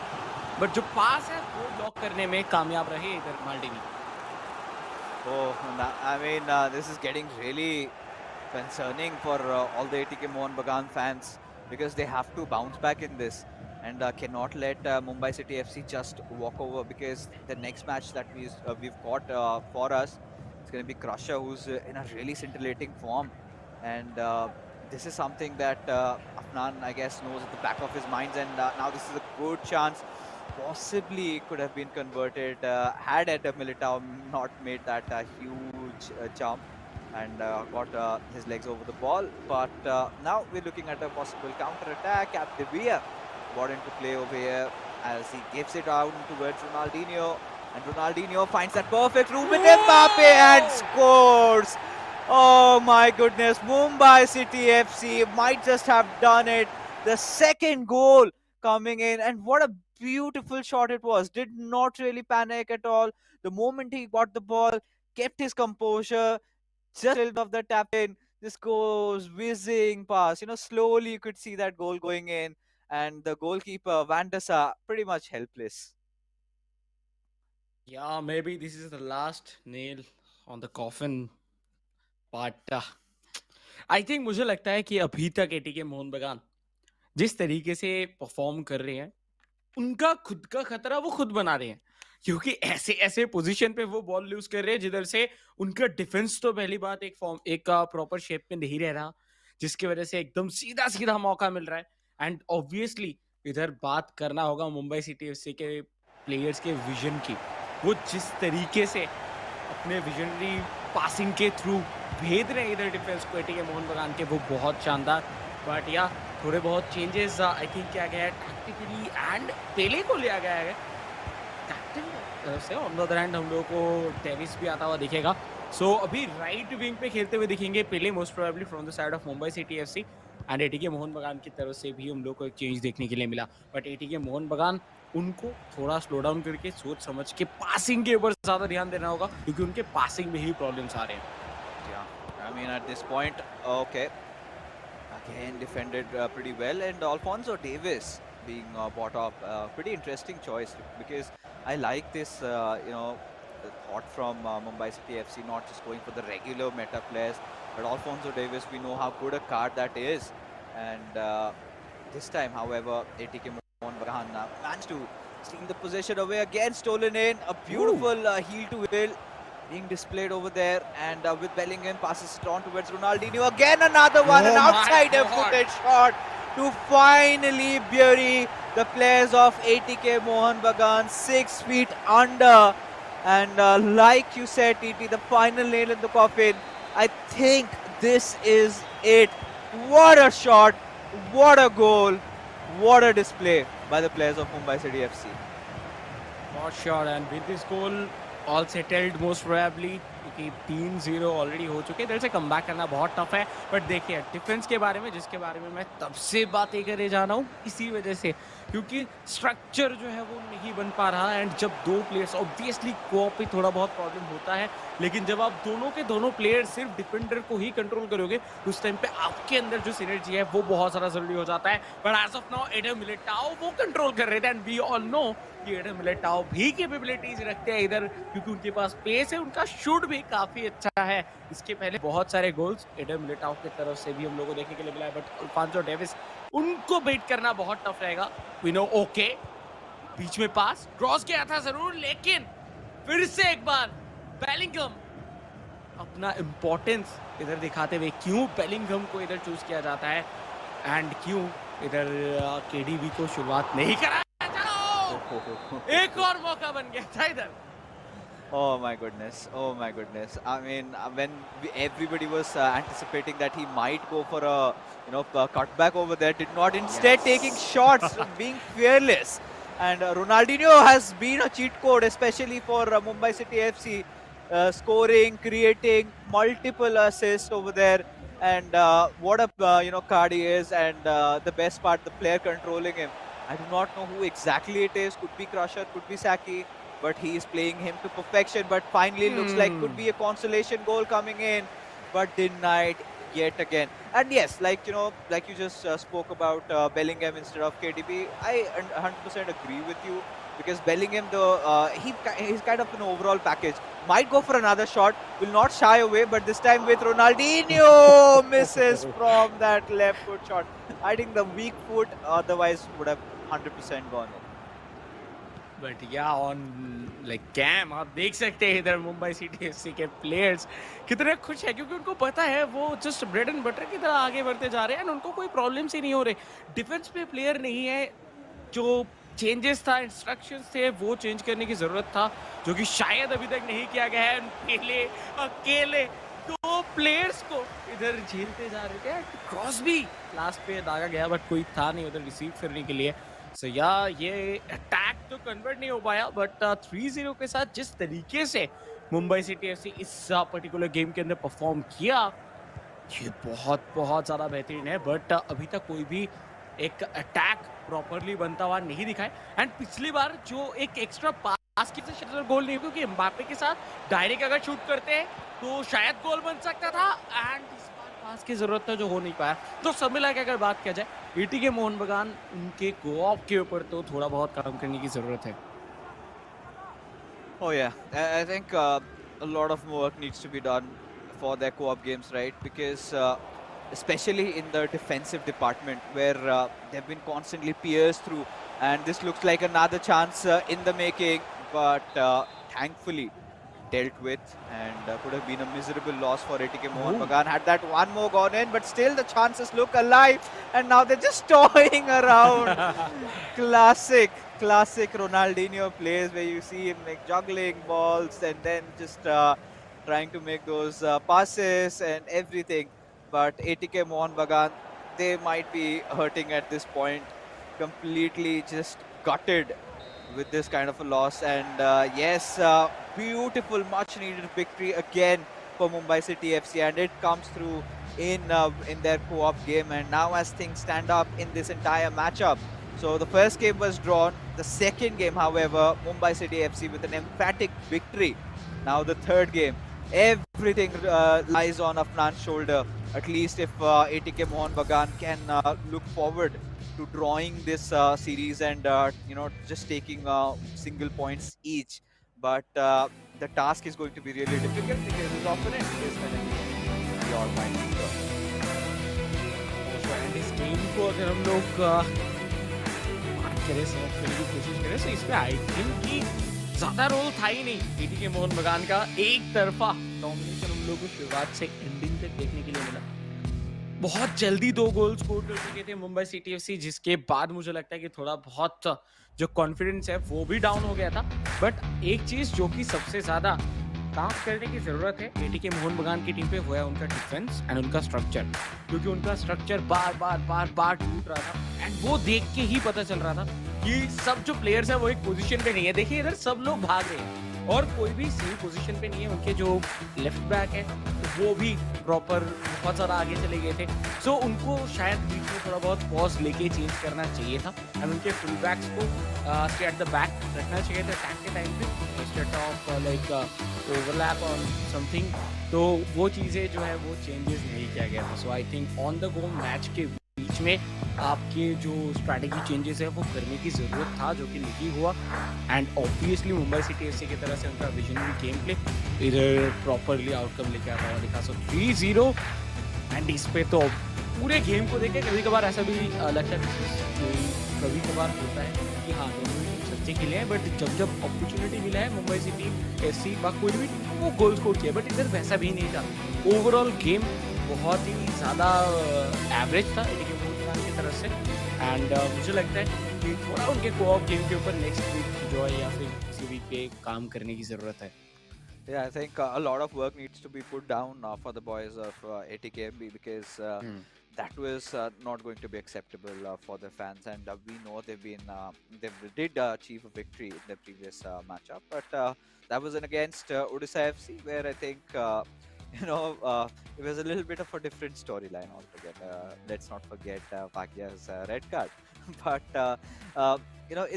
बट जो पास है वो लॉक करने में कामयाब रहे इधर माल्डिनी. Oh, I mean, this is getting really concerning for all the ATK Mohun Bagan fans, because they have to bounce back in this and cannot let Mumbai City FC just walk over, because the next match that we've got for us, it's going to be Crusher, who's in a really scintillating form. And this is something that Afnan, I guess, knows at the back of his mind. And now this is a good chance. Possibly could have been converted had Eder Militao not made that huge jump and got his legs over the ball. But now we're looking at a possible counter-attack. Capdevia brought into play over here as he gives it out towards Ronaldinho. And Ronaldinho finds that perfect room with Mbappe and scores! Oh my goodness, Mumbai City FC might just have done it. The second goal coming in, and what a beautiful shot it was. Did not really panic at all. The moment he got the ball, kept his composure, just filled off the tap in, this goes whizzing past. Slowly you could see that goal going in, and the goalkeeper, Van der Sar, pretty much helpless. Yeah, maybe this is the last nail on the coffin, but I think मुझे लगता है कि अभी तक ATK Mohun बगान जिस तरीके से परफॉर्म कर रहे हैं, उनका खुद का खतरा वो खुद बना रहे हैं, क्योंकि ऐसे ऐसे पोजीशन पे वो बॉल लूज कर रहे हैं जिधर से उनका डिफेंस तो पहली बात एक प्रॉपर शेप में नहीं रह रहा, जिसकी वजह से एकदम सीधा सीधा मौका मिल रहा है. एंड ऑब्वियसली इधर बात करना होगा मुंबई सिटी एफसी के प्लेयर्स के विजन की. वो जिस तरीके से अपने विजनरी पासिंग के थ्रू भेद रहे हैं इधर डिफेंस को एटीके मोहन बगान के, वो बहुत शानदार. बट या थोड़े बहुत चेंजेस आई थिंक किया गया है टैक्टिकली, एंड पेले को लिया गया है कैप्टन से. ऑन द अदर हैंड हम लोगों को टेनिस भी आता हुआ दिखेगा. सो अभी राइट विंग पे खेलते हुए दिखेंगे Pele, most probably from the side of Mumbai city FC. And ATK Mohun Bagan की तरफ से भी हम लोग को एक चेंज देखने के लिए मिला, बट एटीके मोहन बगान उनको थोड़ा स्लो डाउन करके सोच समझ के पासिंग के ऊपर ज्यादा ध्यान देना होगा, क्योंकि उनके पासिंग में ही प्रॉब्लम्स आ रहे हैं. Yeah, I mean, at this point, okay, again defended pretty well, and Alphonso Davis being bought up, pretty interesting choice, because I like this, the thought from Mumbai City FC, not just going for the regular meta players, but Alphonso Davis, we know how good a card that is. And this time, however, ATK Mohun Bagan managed to steal the possession away, again stolen in, a beautiful heel to heel being displayed over there, and with Bellingham passes it on towards Ronaldinho, again another one, an outsider footed shot to finally bury the players of ATK Mohun Bagan 6 feet under. And like you said, TT, the final nail in the coffin. I think this is it. What a shot, what a goal, what a display by the players of Mumbai City FC. What shot, and with this goal all settled most probably, क्योंकि 3-0 already हो चुके हैं. इधर से comeback करना बहुत tough है. But देखिए डिफेंस के बारे में, जिसके बारे में मैं तब से बातें करे जा रहा हूँ, इसी वजह से, क्योंकि स्ट्रक्चर जो है वो नहीं बन पा रहा. एंड जब दो प्लेयर्स, ऑब्वियसली कोऑप पे थोड़ा बहुत प्रॉब्लम होता है, लेकिन जब आप दोनों के दोनों प्लेयर सिर्फ डिफेंडर को ही कंट्रोल करोगे, उस टाइम पे आपके अंदर जो सिनर्जी है वो बहुत ज़्यादा जरूरी हो जाता है. But as of now Eder Militao वो कंट्रोल कर रहे थे, एंड वी ऑल नो कि एडर मिलिटाओ भी कैपेबिलिटीज रखते हैं इधर, क्योंकि उनके पास पेस है, उनका शूट भी काफी अच्छा है। इसके पहले बहुत सारे गोल्स एडम मिलिटाओ की तरफ से भी हम लोगों को देखने के लिए मिला है, बट अल्फांसो डेविस उनको बीट करना बहुत टफ रहेगा। वी नो ओके, बीच में पास क्रॉस किया था जरूर, लेकिन फिर से एक बार बेलिंगम अपना इंपॉर्टेंस इधर दिखाते हुए, क्यों बेलिंगम को इधर चूज किया जाता है एंड क्यों इधर केडीबी को शुरुआत नहीं कराया। चलो एक और मौका बन गया था इधर। Oh my goodness. Oh my goodness. I mean, when everybody was anticipating that he might go for a, cutback over there, did not. Instead, taking shots, being fearless. And Ronaldinho has been a cheat code, especially for Mumbai City FC, scoring, creating multiple assists over there. And what a card he is. And the best part, the player controlling him. I do not know who exactly it is. Could be Crusher, could be Saki. But he is playing him to perfection. But finally, looks like could be a consolation goal coming in, but denied yet again. And yes, like you just spoke about Bellingham instead of KDB. I 100% agree with you, because Bellingham, he's kind of an overall package. Might go for another shot, will not shy away, but this time with Ronaldinho misses from that left foot shot. I think the weak foot otherwise would have 100% gone in. But या on like cam आप देख सकते हैं इधर Mumbai city FC के players कितने खुश है, क्योंकि उनको पता है वो जस्ट ब्रेड एंड बटर की तरह आगे बढ़ते जा रहे हैं, उनको कोई प्रॉब्लम्स ही नहीं हो रहे। डिफेंस पे प्लेयर नहीं है, जो चेंजेस था, इंस्ट्रक्शंस थे, वो चेंज करने की जरूरत था, जो कि शायद अभी तक नहीं किया गया है। अकेले दो प्लेयर्स को इधर झेलते जा रहे थे। क्रॉस भी लास्ट पे दागा गया, बट कोई था नहीं उधर रिसीव करने के लिए। सो या ये अटैक तो कन्वर्ट नहीं हो पाया, बट 3-0 के साथ जिस तरीके से मुंबई सिटी एफसी इस पर्टिकुलर गेम के अंदर परफॉर्म किया, ये बहुत बहुत ज़्यादा बेहतरीन है। बट अभी तक कोई भी एक अटैक प्रॉपरली बनता हुआ नहीं दिखा है। एंड पिछली बार जो एक एक्स्ट्रा पास की से गोल नहीं, क्योंकि एम्बापे के साथ डायरेक्ट अगर शूट करते हैं तो शायद गोल बन सकता था, एंड पास की जरूरत था जो हो नहीं पाया। तो सब मिला के अगर बात किया जाए एटीके मोहन बगान, उनके कोऑप के ऊपर तो थोड़ा बहुत काम करने की जरूरत है। Oh yeah, I think a lot of work needs to be done for their co-op games, right? Because especially in the defensive department, where they've been constantly pierced through, and this looks like another chance in the making, but thankfully dealt with, and could have been a miserable loss for ATK Mohun Bagan had that one more gone in, but still the chances look alive, and now they're just toying around. Classic Ronaldinho plays, where you see him like juggling balls and then just trying to make those passes and everything. But ATK Mohun Bagan, they might be hurting at this point, completely just gutted with this kind of a loss. And yes, beautiful, much needed victory again for Mumbai City FC, and it comes through in their co-op game. And now as things stand up in this entire matchup, so the first game was drawn, the second game, however, Mumbai City FC with an emphatic victory. Now the third game, everything lies on Afnan's shoulder, at least if ATK Mohun Bagan can look forward to drawing this series and just taking single points each. But the task is going to be really difficult, because his opponent is going to be the almighty God. And इस game को अगर हम लोग बात करें, समझ करने की कोशिश करें, तो इसमें आई थिंक कि ज्यादा रोल था ही नहीं एटीके मोहन बगान का। एक तरफा डोमिनेशन हम लोग को शुरुआत से एंडिंग तक देखने के लिए मिला। बहुत जल्दी 2 गोल स्कोर कर चुके थे मुंबई सिटी एफसी, जिसके बाद मुझे लगता है कि थोड़ा बहुत जो कॉन्फिडेंस है वो भी डाउन हो गया था। बट एक चीज जो कि सबसे ज्यादा काम करने की जरूरत है एटीके मोहन बगान की टीम पे, वो है उनका डिफेंस एंड उनका स्ट्रक्चर, क्योंकि उनका स्ट्रक्चर बार बार टूट रहा था। एंड वो देख के ही पता चल रहा था कि सब जो प्लेयर्स है वो एक पोजीशन पे नहीं है। देखिए इधर सब लोग भाग रहे हैं और कोई भी सही पोजीशन पे नहीं है। उनके जो लेफ्ट बैक है वो भी प्रॉपर बहुत ज़्यादा आगे चले गए थे, सो उनको शायद बीच में थोड़ा बहुत पॉज लेके चेंज करना चाहिए था, एंड उनके फुल बैक्स को स्टे एट द बैक रखना चाहिए था अटैक के टाइम पे, instead of like overlap on something. तो वो चीज़ें जो है वो चेंजेस नहीं किया गया था। So I think on the go match के बीच में आपके जो स्ट्रैटेजी चेंजेस है वो करने की ज़रूरत था, जो कि नहीं हुआ। And obviously Mumbai city FC की तरह से उनका विजनरी गेम प्ले इधर प्रॉपरली आउटकम लेके आता हुआ दिखा। सो 3-0 एंड इस पे तो पूरे गेम को देखे कभी कभार ऐसा भी लगता है, कभी कभार होता है कि हाँ दोनों ही टीम सच्चे खेले हैं, बट जब जब अपॉर्चुनिटी मिला है मुंबई सिटी एफसी बा कोई भी टीम वो गोल स्कोर किया, बट इधर वैसा भी नहीं था। ओवरऑल गेम बहुत ही ज़्यादा एवरेज था एटीके मोहन बगान की तरफ से। एंड मुझे लगता है कि थोड़ा उनके कोऑप गेम के ऊपर नेक्स्ट वीक जो है या फिर किसी वीक पे काम करने की ज़रूरत है। Yeah, I think a lot of work needs to be put down for the boys of ATKMB, because that was not going to be acceptable for the fans, and we know they did achieve a victory in the previous matchup, but that was against Odisha FC, where I think you know it was a little bit of a different storyline altogether. Let's not forget Bhagya's red card, but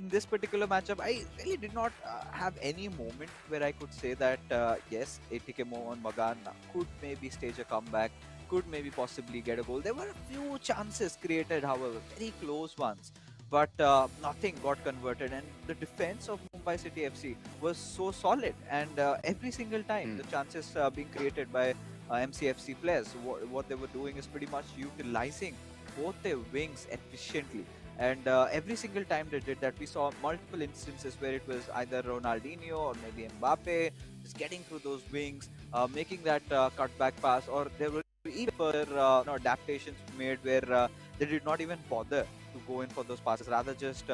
in this particular matchup, I really did not have any moment where I could say that yes, ATK Mohun Bagan could maybe stage a comeback, could maybe possibly get a goal. There were a few chances created, however, very close ones, but nothing got converted. And the defense of Mumbai City FC was so solid, and every single time the chances being created by MCFC players, what they were doing is pretty much utilizing both their wings efficiently. And every single time they did that, we saw multiple instances where it was either Ronaldinho or maybe Mbappe just getting through those wings, making that cutback pass, or there were even further adaptations made where they did not even bother to go in for those passes, rather just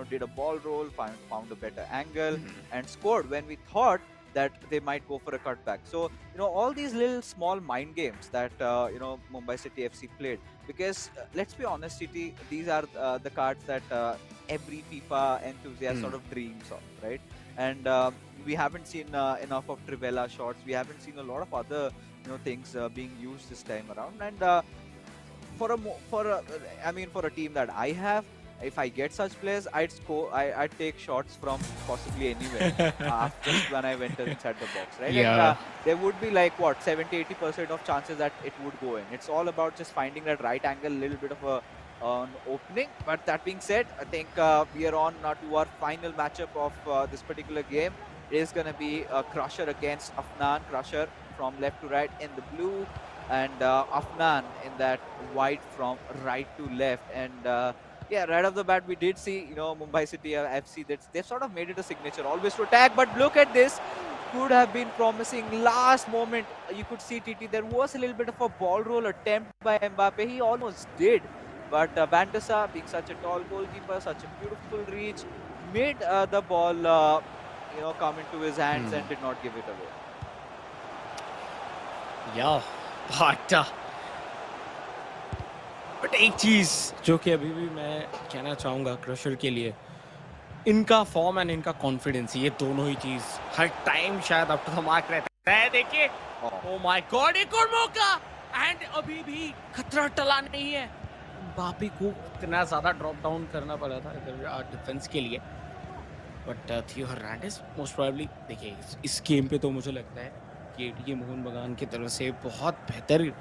did a ball roll, found a better angle, and scored when we thought that they might go for a cutback. So all these little small mind games that Mumbai City FC played, because let's be honest, City, these are the cards that every FIFA enthusiast sort of dreams of, right? And we haven't seen enough of Trivela shots. We haven't seen a lot of other things being used this time around. And for a team that I have, if I get such players, I'd take shots from possibly anywhere just when I went inside the box, right? Yeah. And there would be like 70-80% of chances that it would go in. It's all about just finding that right angle, a little bit of an opening. But that being said, I think we are on to our final matchup of this particular game. It is going to be a Crusher against Afnan. Crusher from left to right in the blue, and Afnan in that white from right to left. And yeah, right off the bat, we did see, Mumbai City FC, they've sort of made it a signature, always to attack. But look at this, could have been promising. Last moment, you could see TT, there was a little bit of a ball roll attempt by Mbappe. He almost did. But Van der Sar, being such a tall goalkeeper, such a beautiful reach, made the ball, come into his hands and did not give it away. Yeah, but एक चीज़ जो कि अभी भी मैं कहना चाहूँगा crusher के लिए, इनका फॉर्म एंड इनका कॉन्फिडेंस, ये दोनों ही चीज़ हर टाइम शायद अप टू द मार्क रहता है। देखिए, ओ माय गॉड, एक और मौका, एंड अभी भी खतरा टला नहीं है। बापी को इतना ज़्यादा ड्रॉप डाउन करना पड़ा था इधर डिफेंस के लिए, बट थियो हर्नांडेज मोस्ट प्रोबेबली, देखिए इस गेम पे तो मुझे लगता है कि एटीके मोहन बगान की तरफ से बहुत बेहतर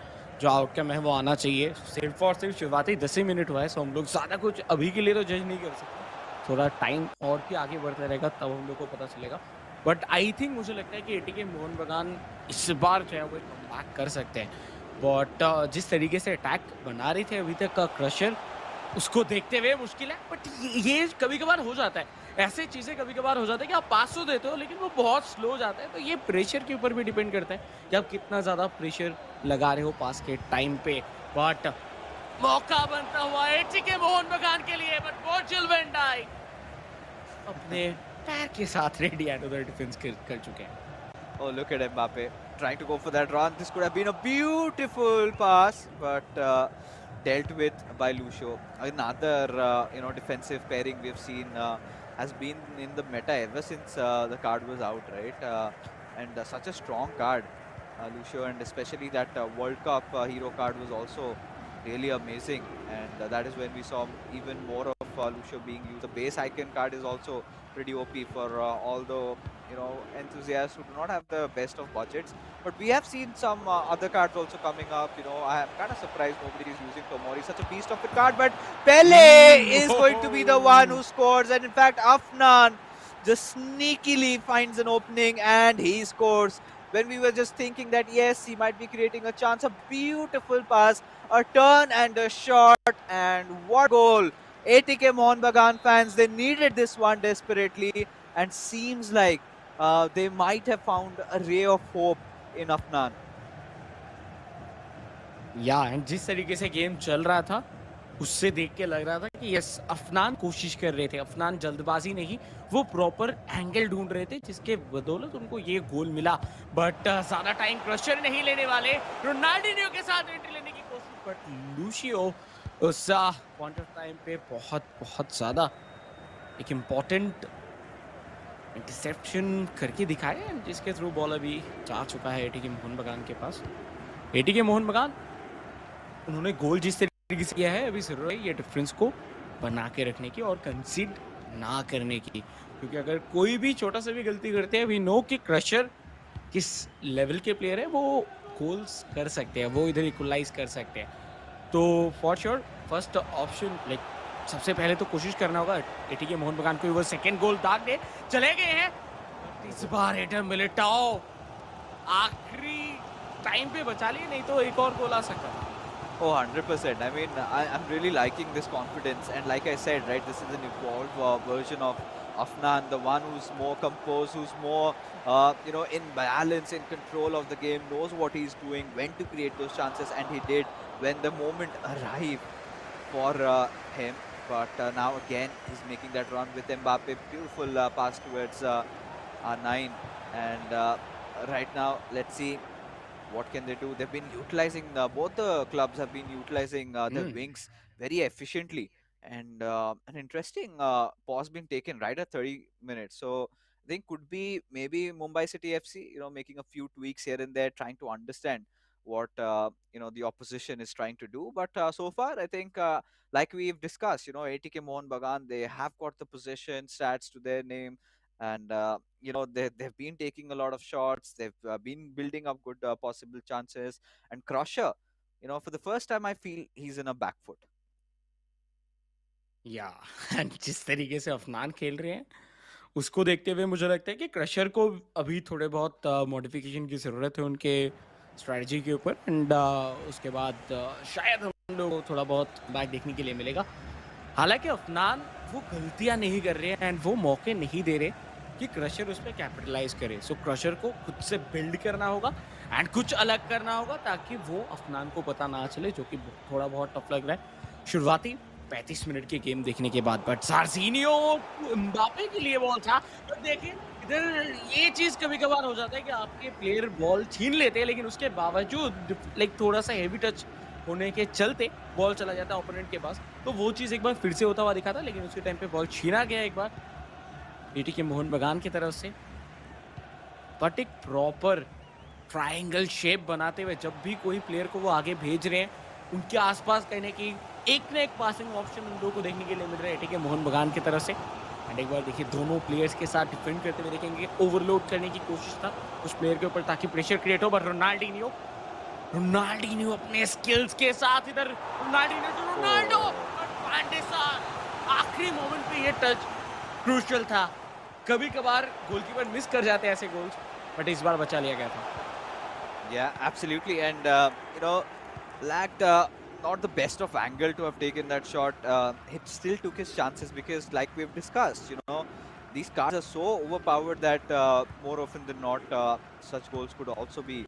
जो आउटकम है वो आना चाहिए। सिर्फ और सिर्फ शुरुआती 10 ही मिनट हुआ है, सो हम लोग ज़्यादा कुछ अभी के लिए तो जज नहीं कर सकते। थोड़ा टाइम और भी आगे बढ़ता रहेगा तब हम लोग को पता चलेगा। बट आई थिंक मुझे लगता है कि एटीके मोहन बगान इस बार जो है वो कमबैक कर सकते हैं। बट जिस तरीके से अटैक बना रही थे अभी तक का क्रशर, उसको देखते हुए मुश्किल है। बट ये कभी कभार हो जाता है, ऐसे चीज़ें कभी कभार हो जाता है कि आप पास तो देते हो लेकिन वो बहुत स्लो जाता है। तो ये प्रेशर के ऊपर भी डिपेंड करता है कि आप कितना ज़्यादा प्रेशर लगा रहे हो पास के टाइम पे। बट मौका बनता हुआ एटीके मोहन बगान के लिए, बट वर्जिल वैन डाइक अपने पैर के साथ रेडी एंड उधर डिफेंस कर चुके हैं। Oh, look at Mbappe trying to go for that run. This could have been a beautiful pass, but dealt with by Lucio. Another defensive pairing we've seen has been in the meta ever since the card was out, right? And such a strong card, Lucio, and especially that World Cup hero card was also really amazing. And that is when we saw even more of Lucio being used. The base icon card is also pretty OP for all the enthusiasts who do not have the best of budgets. But we have seen some other cards also coming up. I am kind of surprised nobody is using Tomori, such a beast of a card. But Pele is going to be the one who scores, and in fact, Afnan just sneakily finds an opening and he scores. When we were just thinking that yes, he might be creating a chance, a beautiful pass, a turn and a shot, and what goal! ATK Mohun Bagan fans, they needed this one desperately, and seems like they might have found a ray of hope in Afnan. या and जिस तरीके से game चल रहा था उससे देख के लग रहा था कि यस अफनान कोशिश कर रहे थे, अफनान जल्दबाजी नहीं, वो प्रॉपर एंगल ढूंढ रहे थे जिसके बदौलत उनको ये गोल मिला। बट ज्यादा टाइम क्रशर नहीं लेने वाले, रोनाल्डिनियो के साथ एंट्री लेने की कोशिश, बट लूशियो उस पॉइंट ऑफ टाइम पे बहुत बहुत ज्यादा एक इम्पोर्टेंट इंटरसेप्शन करके दिखाया, जिसके थ्रू बॉल अभी जा चुका है एटीके मोहन बगान के पास। एटीके मोहन बगान उन्होंने गोल जिस तरीके से किया है, अभी जरूरत है ये डिफरेंस को बना के रखने की और कंसीड ना करने की, क्योंकि अगर कोई भी छोटा सा भी गलती करते हैं, वी नो कि क्रशर किस लेवल के प्लेयर है, वो गोल्स कर सकते हैं, वो इधर इक्वलाइज कर सकते हैं। तो for sure first option like सबसे पहले तो कोशिश करना होगा एटीके मोहन बगान को वो सेकंड गोल दाग दे। चले गए हैं इस बार एडम मिलिटाओ, आखिरी टाइम पे बचा लिए, नहीं तो एक और गोल आ सकता है। Oh, 100%. I mean, I'm really liking this confidence. And like I said, right, this is an evolved version of Afnan, the one who's more composed, who's more, in balance, in control of the game, knows what he's doing, when to create those chances. And he did when the moment arrived for him. But now again, he's making that run with Mbappe. Beautiful pass towards R9. And right now, let's see. What can they do? They've been utilizing, both the clubs have been utilizing their wings very efficiently. And an interesting pause being taken right at 30 minutes. So I think could be maybe Mumbai City FC, making a few tweaks here and there, trying to understand what, the opposition is trying to do. But so far, I think, like we've discussed, ATK Mohun Bagan, they have got the possession stats to their name. And they've been taking a lot of shots, they've been building up good possible chances, and Crusher, for the first time I feel he's in a back foot. या जिस तरीके से अफनान खेल रहे हैं उसको देखते हुए मुझे लगता है कि क्रशर को अभी थोड़े बहुत मॉडिफिकेशन की ज़रूरत है उनके स्ट्रेटजी के ऊपर, एंड उसके बाद शायद हम लोग को थोड़ा बहुत बैक देखने के लिए मिलेगा। हालांकि अफनान वो गलतियां नहीं कर रहे हैं एंड वो मौके नहीं दे रहे कि क्रशर उस पर कैपिटलाइज करे। सो क्रशर को खुद से बिल्ड करना होगा एंड कुछ अलग करना होगा ताकि वो अफनान को पता ना चले, जो कि थोड़ा बहुत टफ लग रहा है शुरुआती 35 मिनट के गेम देखने के बाद। बट सार्जिनियो एम्बापे के लिए बॉल था, तो देखिए इधर ये चीज कभी कभार हो जाता है कि आपके प्लेयर बॉल छीन लेते हैं, लेकिन उसके बावजूद लाइक थोड़ा सा हेवी टच होने के चलते बॉल चला जाता है ओपोनेंट के पास। तो वो चीज एक बार फिर से होता हुआ दिखा था, लेकिन उसके टाइम पे बॉल छीना गया एक बार एटीके मोहन बगान की तरफ से। बट एक प्रॉपर ट्रायंगल शेप बनाते हुए जब भी कोई प्लेयर को वो आगे भेज रहे हैं, उनके आसपास कहने की एक ना एक पासिंग ऑप्शन उन लोगों को देखने के लिए मिल रहा है एटीके मोहन बगान की तरफ से। एंड एक बार देखिए दोनों प्लेयर्स के साथ डिफेंड करते हुए देखेंगे, ओवरलोड करने की कोशिश था उस प्लेयर के ऊपर ताकि प्रेशर क्रिएट हो। बट रोनाल्डिनियो अपने स्किल्स के साथ इधर रोनाल्डो आखिरी मोमेंट पे ये टच क्रूशियल था। कभी कभार गोलकीपर मिस कर जाते हैं ऐसे गोल्स, बट इस बार बचा लिया गया था। Yeah, absolutely. And lacked not the best of angle to have taken that shot. He still took his chances because, like we've discussed, these cards are so overpowered that more often than not, such goals could also be,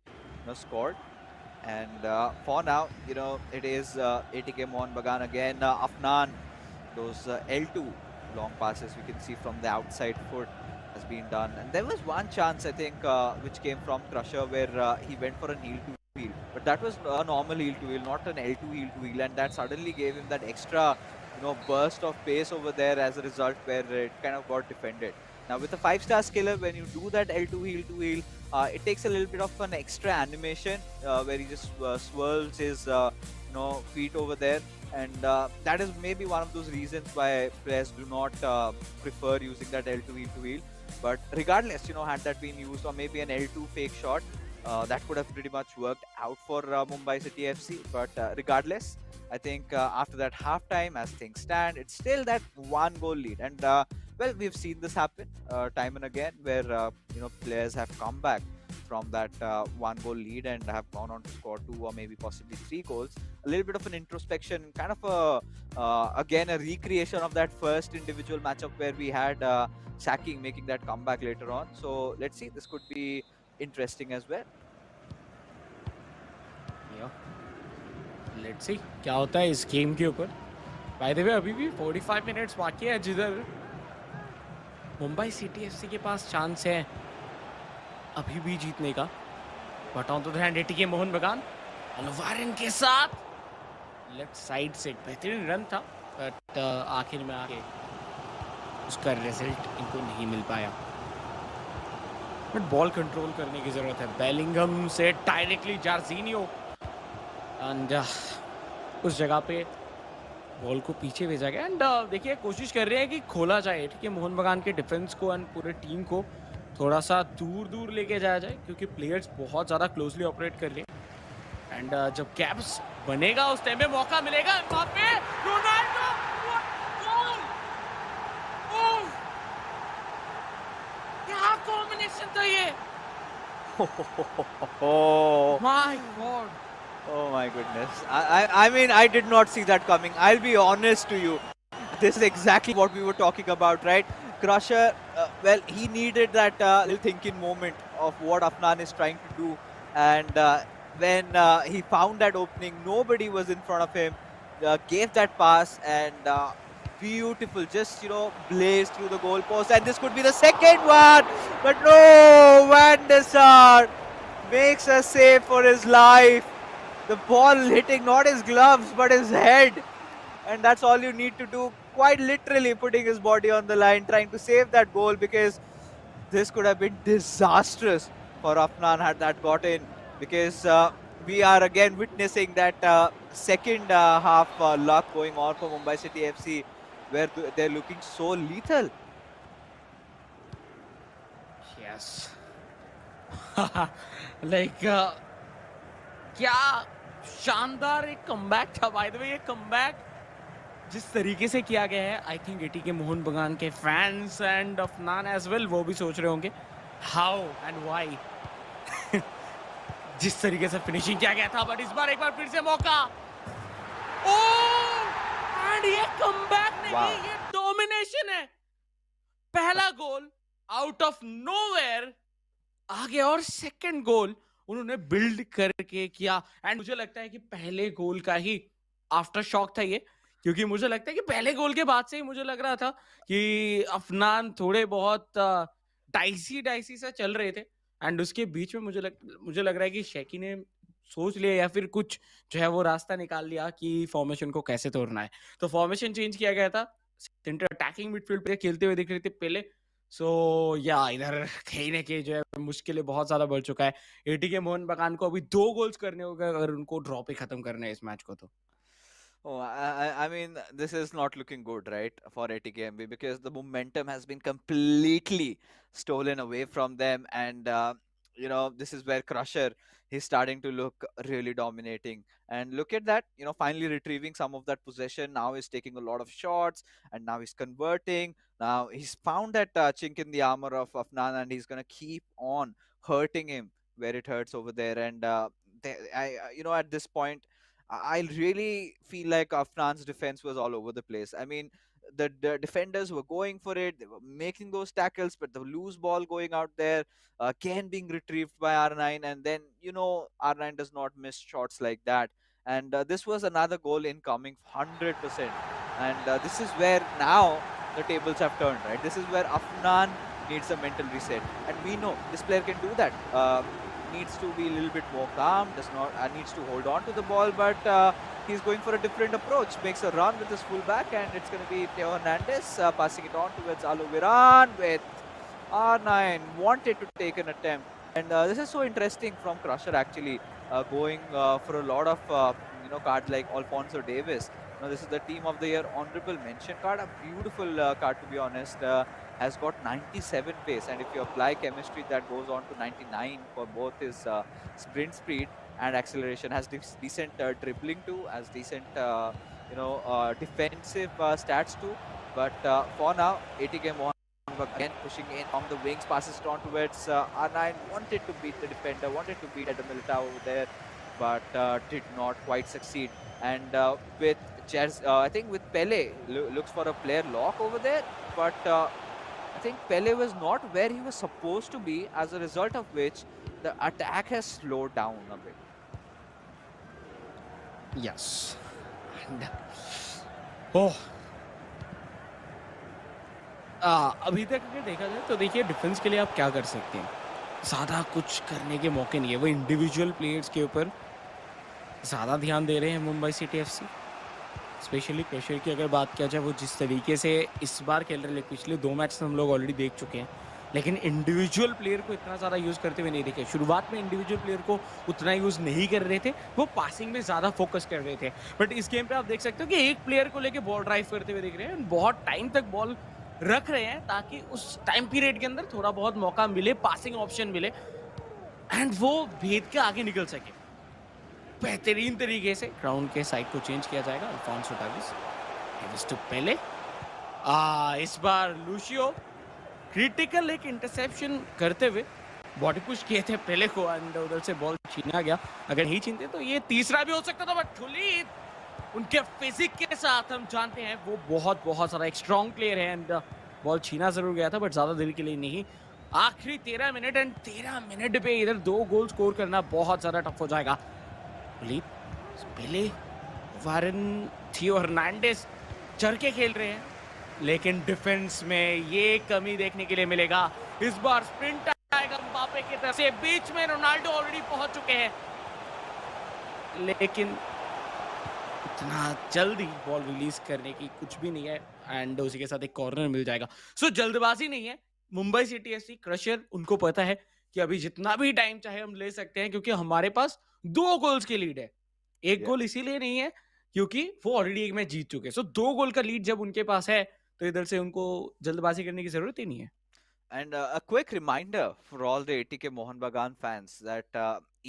scored. And for now, it is ATK Mohun Bagan again. Afnan, those L2 long passes we can see from the outside foot has been done. And there was one chance, I think, which came from Crusher where he went for an heel to heel. But that was a normal heel to heel, not an L2 heel to heel. And that suddenly gave him that extra, burst of pace over there as a result where it kind of got defended. Now with a 5-star skiller, when you do that L2 heel to heel, it takes a little bit of an extra animation where he just swirls his feet over there. And that is maybe one of those reasons why players do not prefer using that L2 heel to heel. But regardless, had that been used or maybe an L2 fake shot, that could have pretty much worked out for Mumbai City FC. But regardless, I think after that halftime, as things stand, it's still that one goal lead. And well, we've seen this happen time and again, where players have come back from that one goal lead and have gone on to score 2 or maybe possibly 3 goals. A little bit of an introspection, kind of again a recreation of that first individual matchup where we had Sacking making that comeback later on. So let's see, this could be interesting as well. Let's see क्या होता है इस game के ऊपर. By the way अभी भी 45 minutes बाकी है, जिधर मुंबई सिटी एफसी के पास चांस है अभी भी जीतने का. But on the hand ATK Mohun बगान अलवारन के साथ लेफ्ट साइड से एक बेहतरीन रन था, बट आखिर में आके उसका रिजल्ट इनको नहीं मिल पाया. बट बॉल कंट्रोल करने की जरूरत है. बेलिंगम से डायरेक्टली जार्जिनियो एंड उस जगह पे बॉल को पीछे भेजा गया. एंड देखिए कोशिश कर रहे हैं कि खोला जाए ठीक है मोहन बगान के डिफेंस को एंड पूरे टीम को थोड़ा सा दूर दूर लेके जाया जाए, क्योंकि प्लेयर्स बहुत ज़्यादा क्लोजली ऑपरेट कर रहे हैं. एंड जब कैप्स बनेगा उस टाइम पे मौका मिलेगा. वहाँ पे रोनाल्डो, क्या कॉम्बिनेशन था ये. My God. Oh my goodness. I mean, I did not see that coming. I'll be honest to you. This is exactly what we were talking about, right? Crusher, well, he needed that little thinking moment of what Afnan is trying to do. And when he found that opening, nobody was in front of him, gave that pass, and beautiful, just, blazed through the goalpost. And this could be the second one. But no, Van der Sar makes a save for his life. The ball hitting not his gloves but his head, and that's all you need to do, quite literally putting his body on the line, trying to save that goal, because this could have been disastrous for Afnan had that got in, because we are again witnessing that second half luck going on for Mumbai City FC, where they're looking so lethal. Yes. Like क्या शानदार एक comeback था. By the way ये comeback जिस तरीके से किया गया है, I think ATK Mohun Bagan के fans and Afnan as well वो भी सोच रहे होंगे हाउ एंड व्हाई. जिस तरीके से फिनिशिंग किया गया था, बट इस बार एक बार फिर से मौका. ओह एंड ये कमबैक नहीं, ये डोमिनेशन है. पहला गोल आउट ऑफ नोवेयर आ गया और सेकंड गोल उन्होंने बिल्ड करके किया. एंड मुझे लगता है कि पहले गोल का ही आफ्टर शॉक था ये, क्योंकि मुझे लगता है कि पहले गोल के बाद से ही मुझे लग रहा था कि अफनान थोड़े बहुत डाइसी से चल रहे थे. एंड उसके बीच में मुझे लग रहा है कि शेकी ने सोच लिया या फिर कुछ जो है वो रास्ता निकाल लिया कि फॉर्मेशन को कैसे तोड़ना है. तो फॉर्मेशन चेंज किया गया था. सेंटर अटैकिंग मिडफील्ड पे खेलते हुए दिख रहे थे पहले. सो या इधर कहीं ना कहीं जो है मुश्किलें बहुत ज्यादा बढ़ चुका है. एटीके मोहन बगान को अभी 2 गोल्स करने होगा अगर उनको ड्रॉ पे खत्म करना है इस मैच को. तो Oh, I mean, this is not looking good, right, for ATKMB, because the momentum has been completely stolen away from them, and this is where Crusher is starting to look really dominating. And look at that, finally retrieving some of that possession. Now he's taking a lot of shots, and now he's converting. Now he's found that chink in the armor of Afnan, and he's gonna keep on hurting him where it hurts over there. And at this point, I really feel like Afnan's defense was all over the place. I mean, the defenders were going for it, they were making those tackles, but the loose ball going out there, again being retrieved by R9, and then, R9 does not miss shots like that. And this was another goal incoming, 100%. And this is where now the tables have turned, right? This is where Afnan needs a mental reset. And we know this player can do that. Needs to be a little bit more calm, needs to hold on to the ball, but he's going for a different approach. Makes a run with his fullback, and it's going to be Theo Hernandez passing it on towards Aluviran with R9. Wanted to take an attempt, and this is so interesting from Crusher actually, going for a lot of cards like Alfonso Davis. This is the Team of the Year honorable mention card, a beautiful card to be honest. has got 97 pace, and if you apply chemistry, that goes on to 99 for both his sprint speed and acceleration. Has decent dribbling too, has decent defensive stats too. But for now, ATK Mohun Bagan again pushing in from the wings, passes it on towards R9, wanted to beat the defender, wanted to beat the Militao over there, but did not quite succeed. And with I think with Pele, looks for a player lock over there, but I think Pele was not where he was supposed to be, as a result of which the attack has slowed down a bit. Yes. And, oh. अभी तक अगर देखा जाए तो देखिए defence के लिए आप क्या कर सकते हैं, ज़्यादा कुछ करने के मौके नहीं है। वो इंडिविजुअल प्लेयर्स के ऊपर ज़्यादा ध्यान दे रहे हैं Mumbai city FC. Specially crusher की अगर बात किया जाए, वो जिस तरीके से इस बार खेल रहे हैं, पिछले 2 मैच हम लोग ऑलरेडी देख चुके हैं, लेकिन इंडिविजुअल प्लेयर को इतना ज़्यादा यूज़ करते हुए नहीं देखे। शुरुआत में इंडिविजुअल प्लेयर को उतना यूज़ नहीं कर रहे थे, वो पासिंग में ज़्यादा फोकस कर रहे थे। बट इस गेम पे आप देख सकते हो कि एक प्लेयर को लेके बॉल ड्राइव करते हुए दिख रहे हैं, बहुत टाइम तक बॉल रख रहे हैं ताकि उस टाइम पीरियड के अंदर थोड़ा बहुत मौका मिले, पासिंग ऑप्शन मिले एंड वो भेद के आगे निकल सके। बेहतरीन तरीके से ग्राउंड के साइड को चेंज किया जाएगा। अल्फोंसो डेविस टू पेले, इस बार लूशियो क्रिटिकल एक इंटरसेप्शन करते हुए बॉडी पुश किए थे पेले को एंड उधर से बॉल छीना गया। अगर नहीं छीनते तो ये तीसरा भी हो सकता था, बट ठुली उनके फिजिक के साथ हम जानते हैं वो बहुत सारा एक स्ट्रॉन्ग प्लेयर है एंड बॉल छीना जरूर गया था, बट ज्यादा देर के लिए नहीं। आखिरी 13 मिनट एंड 13 मिनट पे इधर 2 गोल स्कोर करना बहुत ज्यादा टफ हो जाएगा। पेले, वारन, थियो हर्नांडेस चढ़ के खेल रहे हैं, लेकिन डिफेंस में ये कमी देखने के लिए मिलेगा। इस बार स्प्रिंट आएगा एम्बापे की तरफ से, बीच में रोनाल्डो ऑलरेडी पहुंच चुके हैं, लेकिन इतना जल्दी बॉल रिलीज करने की कुछ भी नहीं है एंड उसी के साथ एक कॉर्नर मिल जाएगा। सो जल्दबाजी नहीं है मुंबई सिटी एफसी। क्रशर उनको पता है कि अभी जितना भी टाइम चाहे हम ले सकते हैं, क्योंकि हमारे पास 2 गोल्स की लीड है। एक गोल इसीलिए नहीं है क्योंकि वो ऑलरेडी एक मैच जीत चुके हैं। सो 2 गोल का लीड जब उनके पास है तो इधर से उनको जल्दबाजी करने की जरूरत ही नहीं है। And a quick reminder for all the ATK Mohun Bagan fans that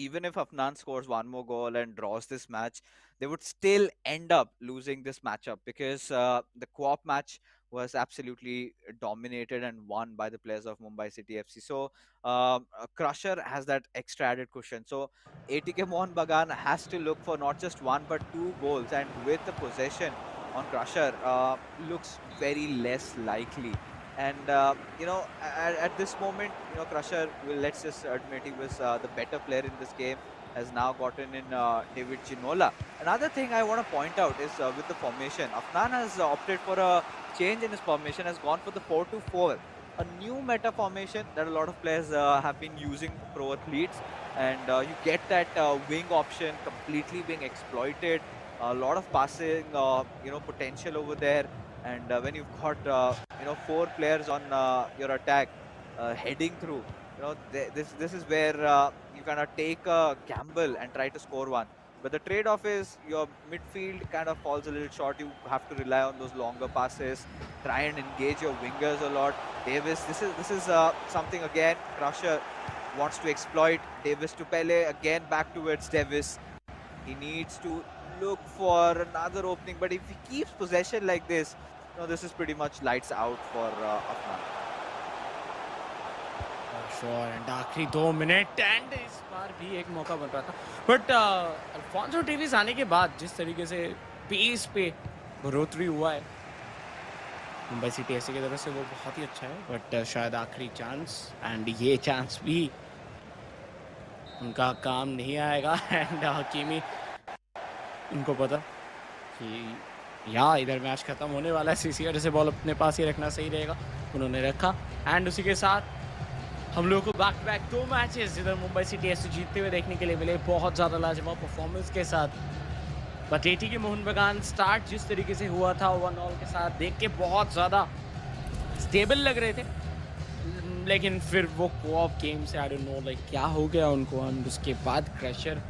even if Afnan scores one more goal and draws this match, they would still end up losing this matchup, because the co-op match was absolutely dominated and won by the players of Mumbai City FC. So Crusher has that extra added cushion. So ATK Mohun Bagan has to look for not just 1 but 2 goals, and with the possession on Crusher looks very less likely. And at this moment, Crusher will, let's just admit, he was the better player in this game, has now gotten in David Ginola. Another thing I want to point out is with the formation, Afnan has opted for a change in his formation, has gone for the 4-2-4, a new meta formation that a lot of players have been using for pro athletes, and you get that wing option completely being exploited, a lot of passing potential over there. And when you've got 4 players on your attack heading through, this is where you kind of take a gamble and try to score one. But the trade-off is your midfield kind of falls a little short. You have to rely on those longer passes, try and engage your wingers a lot. Davis, this is something again Crusher wants to exploit. Davis to Pele, again back towards Davis. He needs to look for another opening, but if he keeps possession like this, this is pretty much lights out for Afnan. Sure, and आखिरी 2 minute and इस बार भी एक मौका बन रहा था, but Alfonso Davis आने के बाद जिस तरीके से पेस पे बढ़ोतरी हुआ है मुंबई सिटी एफसी की तरफ से, वो बहुत ही अच्छा है। बट शायद आखिरी चांस एंड ये चांस भी उनका काम नहीं आएगा एंड हकीमी उनको पता कि इधर मैच खत्म होने वाला है, सीसीआर से बॉल अपने पास ही रखना सही रहेगा, उन्होंने रखा एंड उसी के साथ हम लोगों को बैक टू बैक 2 मैचेस इधर मुंबई सिटी एफसी जीतते हुए देखने के लिए मिले, बहुत ज़्यादा लाजवाब परफॉर्मेंस के साथ। बट एटीके मोहन बगान स्टार्ट जिस तरीके से हुआ था 1-0 के साथ देख के बहुत ज़्यादा स्टेबल लग रहे थे, लेकिन फिर वो कोऑप गेम से आई डोंट नो लाइक क्या हो गया उनको, एंड उसके बाद क्रशर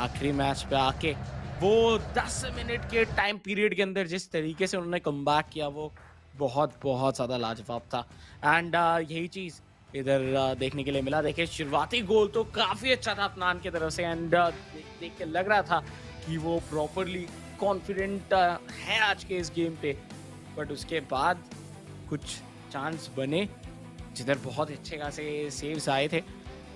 आखिरी मैच पे आके वो 10 मिनट के टाइम पीरियड के अंदर जिस तरीके से उन्होंने कमबैक किया, वो बहुत बहुत ज़्यादा लाजवाब था। एंड यही चीज़ इधर देखने के लिए मिला। देखिए शुरुआती गोल तो काफ़ी अच्छा था अफनान की तरफ से, एंड देख के लग रहा था कि वो प्रॉपरली कॉन्फिडेंट है आज के इस गेम पे। बट उसके बाद कुछ चांस बने जिधर बहुत अच्छे खासे सेव्स आए थे,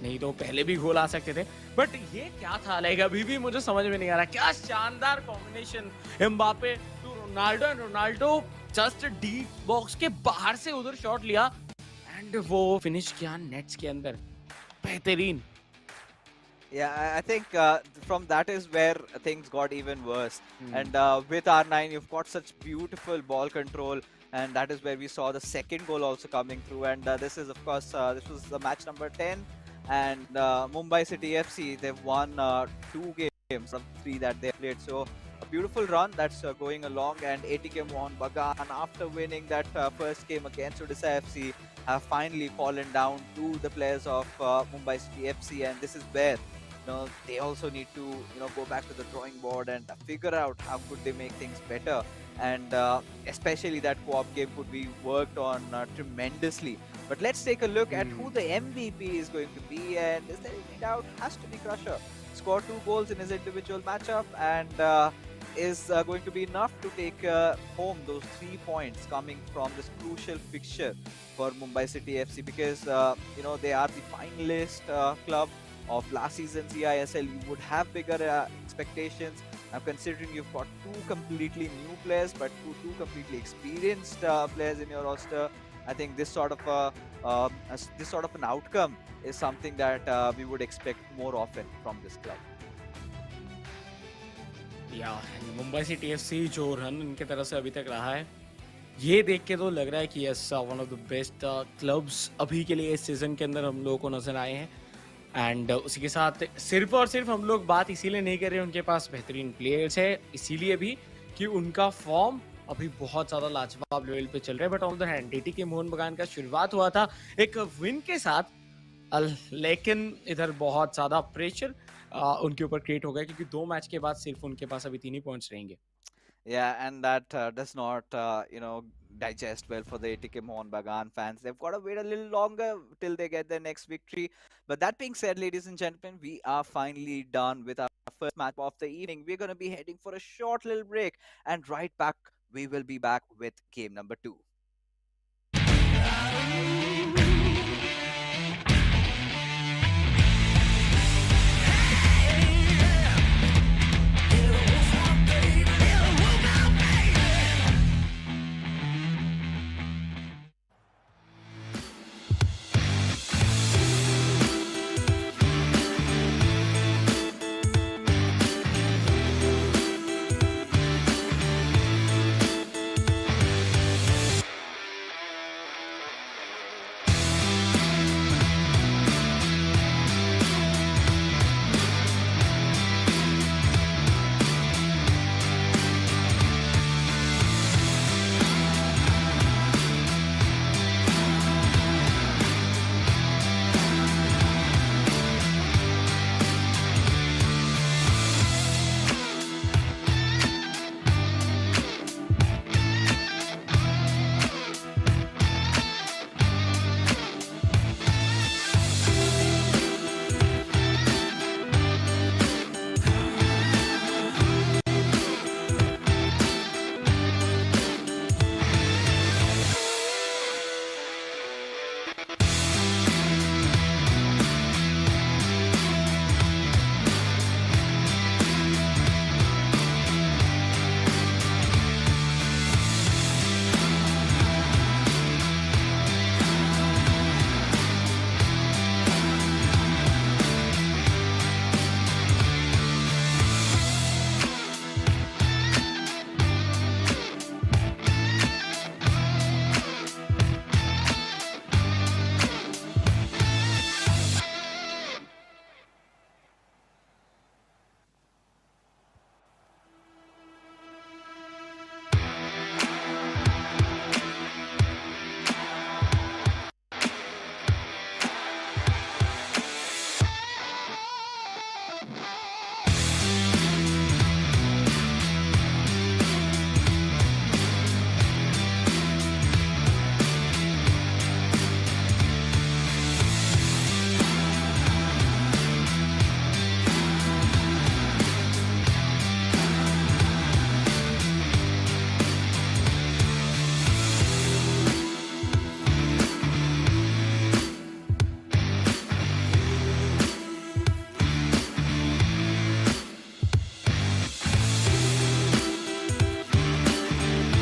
नहीं तो पहले भी गोल आ सकते थे। बट ये क्या था, लाइक अभी भी मुझे समझ में नहीं आ रहा, क्या शानदार combination Mbappe to Ronaldo, and Ronaldo just deep box के बाहर से उधर शॉट लिया एंड वो फिनिश किया नेट्स के अंदर, बेहतरीन। Yeah, I think from that is where things got even worse. Hmm, And with R9, you've got such beautiful ball control, and that is where we saw the second goal also coming through. And this is, of course, this was the match number 10. And Mumbai City FC, they've won 2 games from 3 that they played. So a beautiful run that's going along. And ATK Mohun Bagan, after winning that first game against Odisha FC, have finally fallen down to the players of Mumbai City FC. And this is where they also need to go back to the drawing board and figure out how could they make things better, and especially that co-op game could be worked on tremendously. But let's take a look at who the MVP is going to be, and is there any doubt? Has to be Crusher. Scored 2 goals in his individual matchup, and is going to be enough to take home those 3 points coming from this crucial fixture for Mumbai City FC, because they are the finalist club of last season's eISL. You would have bigger expectations. Now, considering you've got 2 completely new players, but two completely experienced players in your roster, I think this sort of an outcome is something that we would expect more often from this club. या Mumbai city FC जो run इनके तरफ से अभी तक रहा है, ये देख के तो लग रहा है कि yes, one of the best clubs अभी के लिए इस सीजन के अंदर हम लोगों को नजर आए हैं। एंड उसी के साथ सिर्फ और सिर्फ हम लोग बात इसीलिए नहीं कर रहे उनके पास बेहतरीन प्लेयर्स है, इसीलिए भी कि उनका फॉर्म अभी बहुत ज़्यादा लाजवाब लेवल पे चल रहा है। But on the hand ATK Mohun बगान का शुरुआत हुआ था एक विन के साथ, लेकिन इधर बहुत ज़्यादा प्रेशर उनके ऊपर क्रिएट हो गया क्योंकि 2 मैच के बाद सिर्फ उनके पास अभी 3 ही पॉइंट्स रहेंगे। Yeah, and that does not, digest well for the ATK Mohun Bagan fans. They've got to wait a little longer till they get their next victory. But that being said, ladies and gentlemen, we are finally done with our first match of the evening. We're going to be heading for a short little break, and right back, we will be back with game number 2.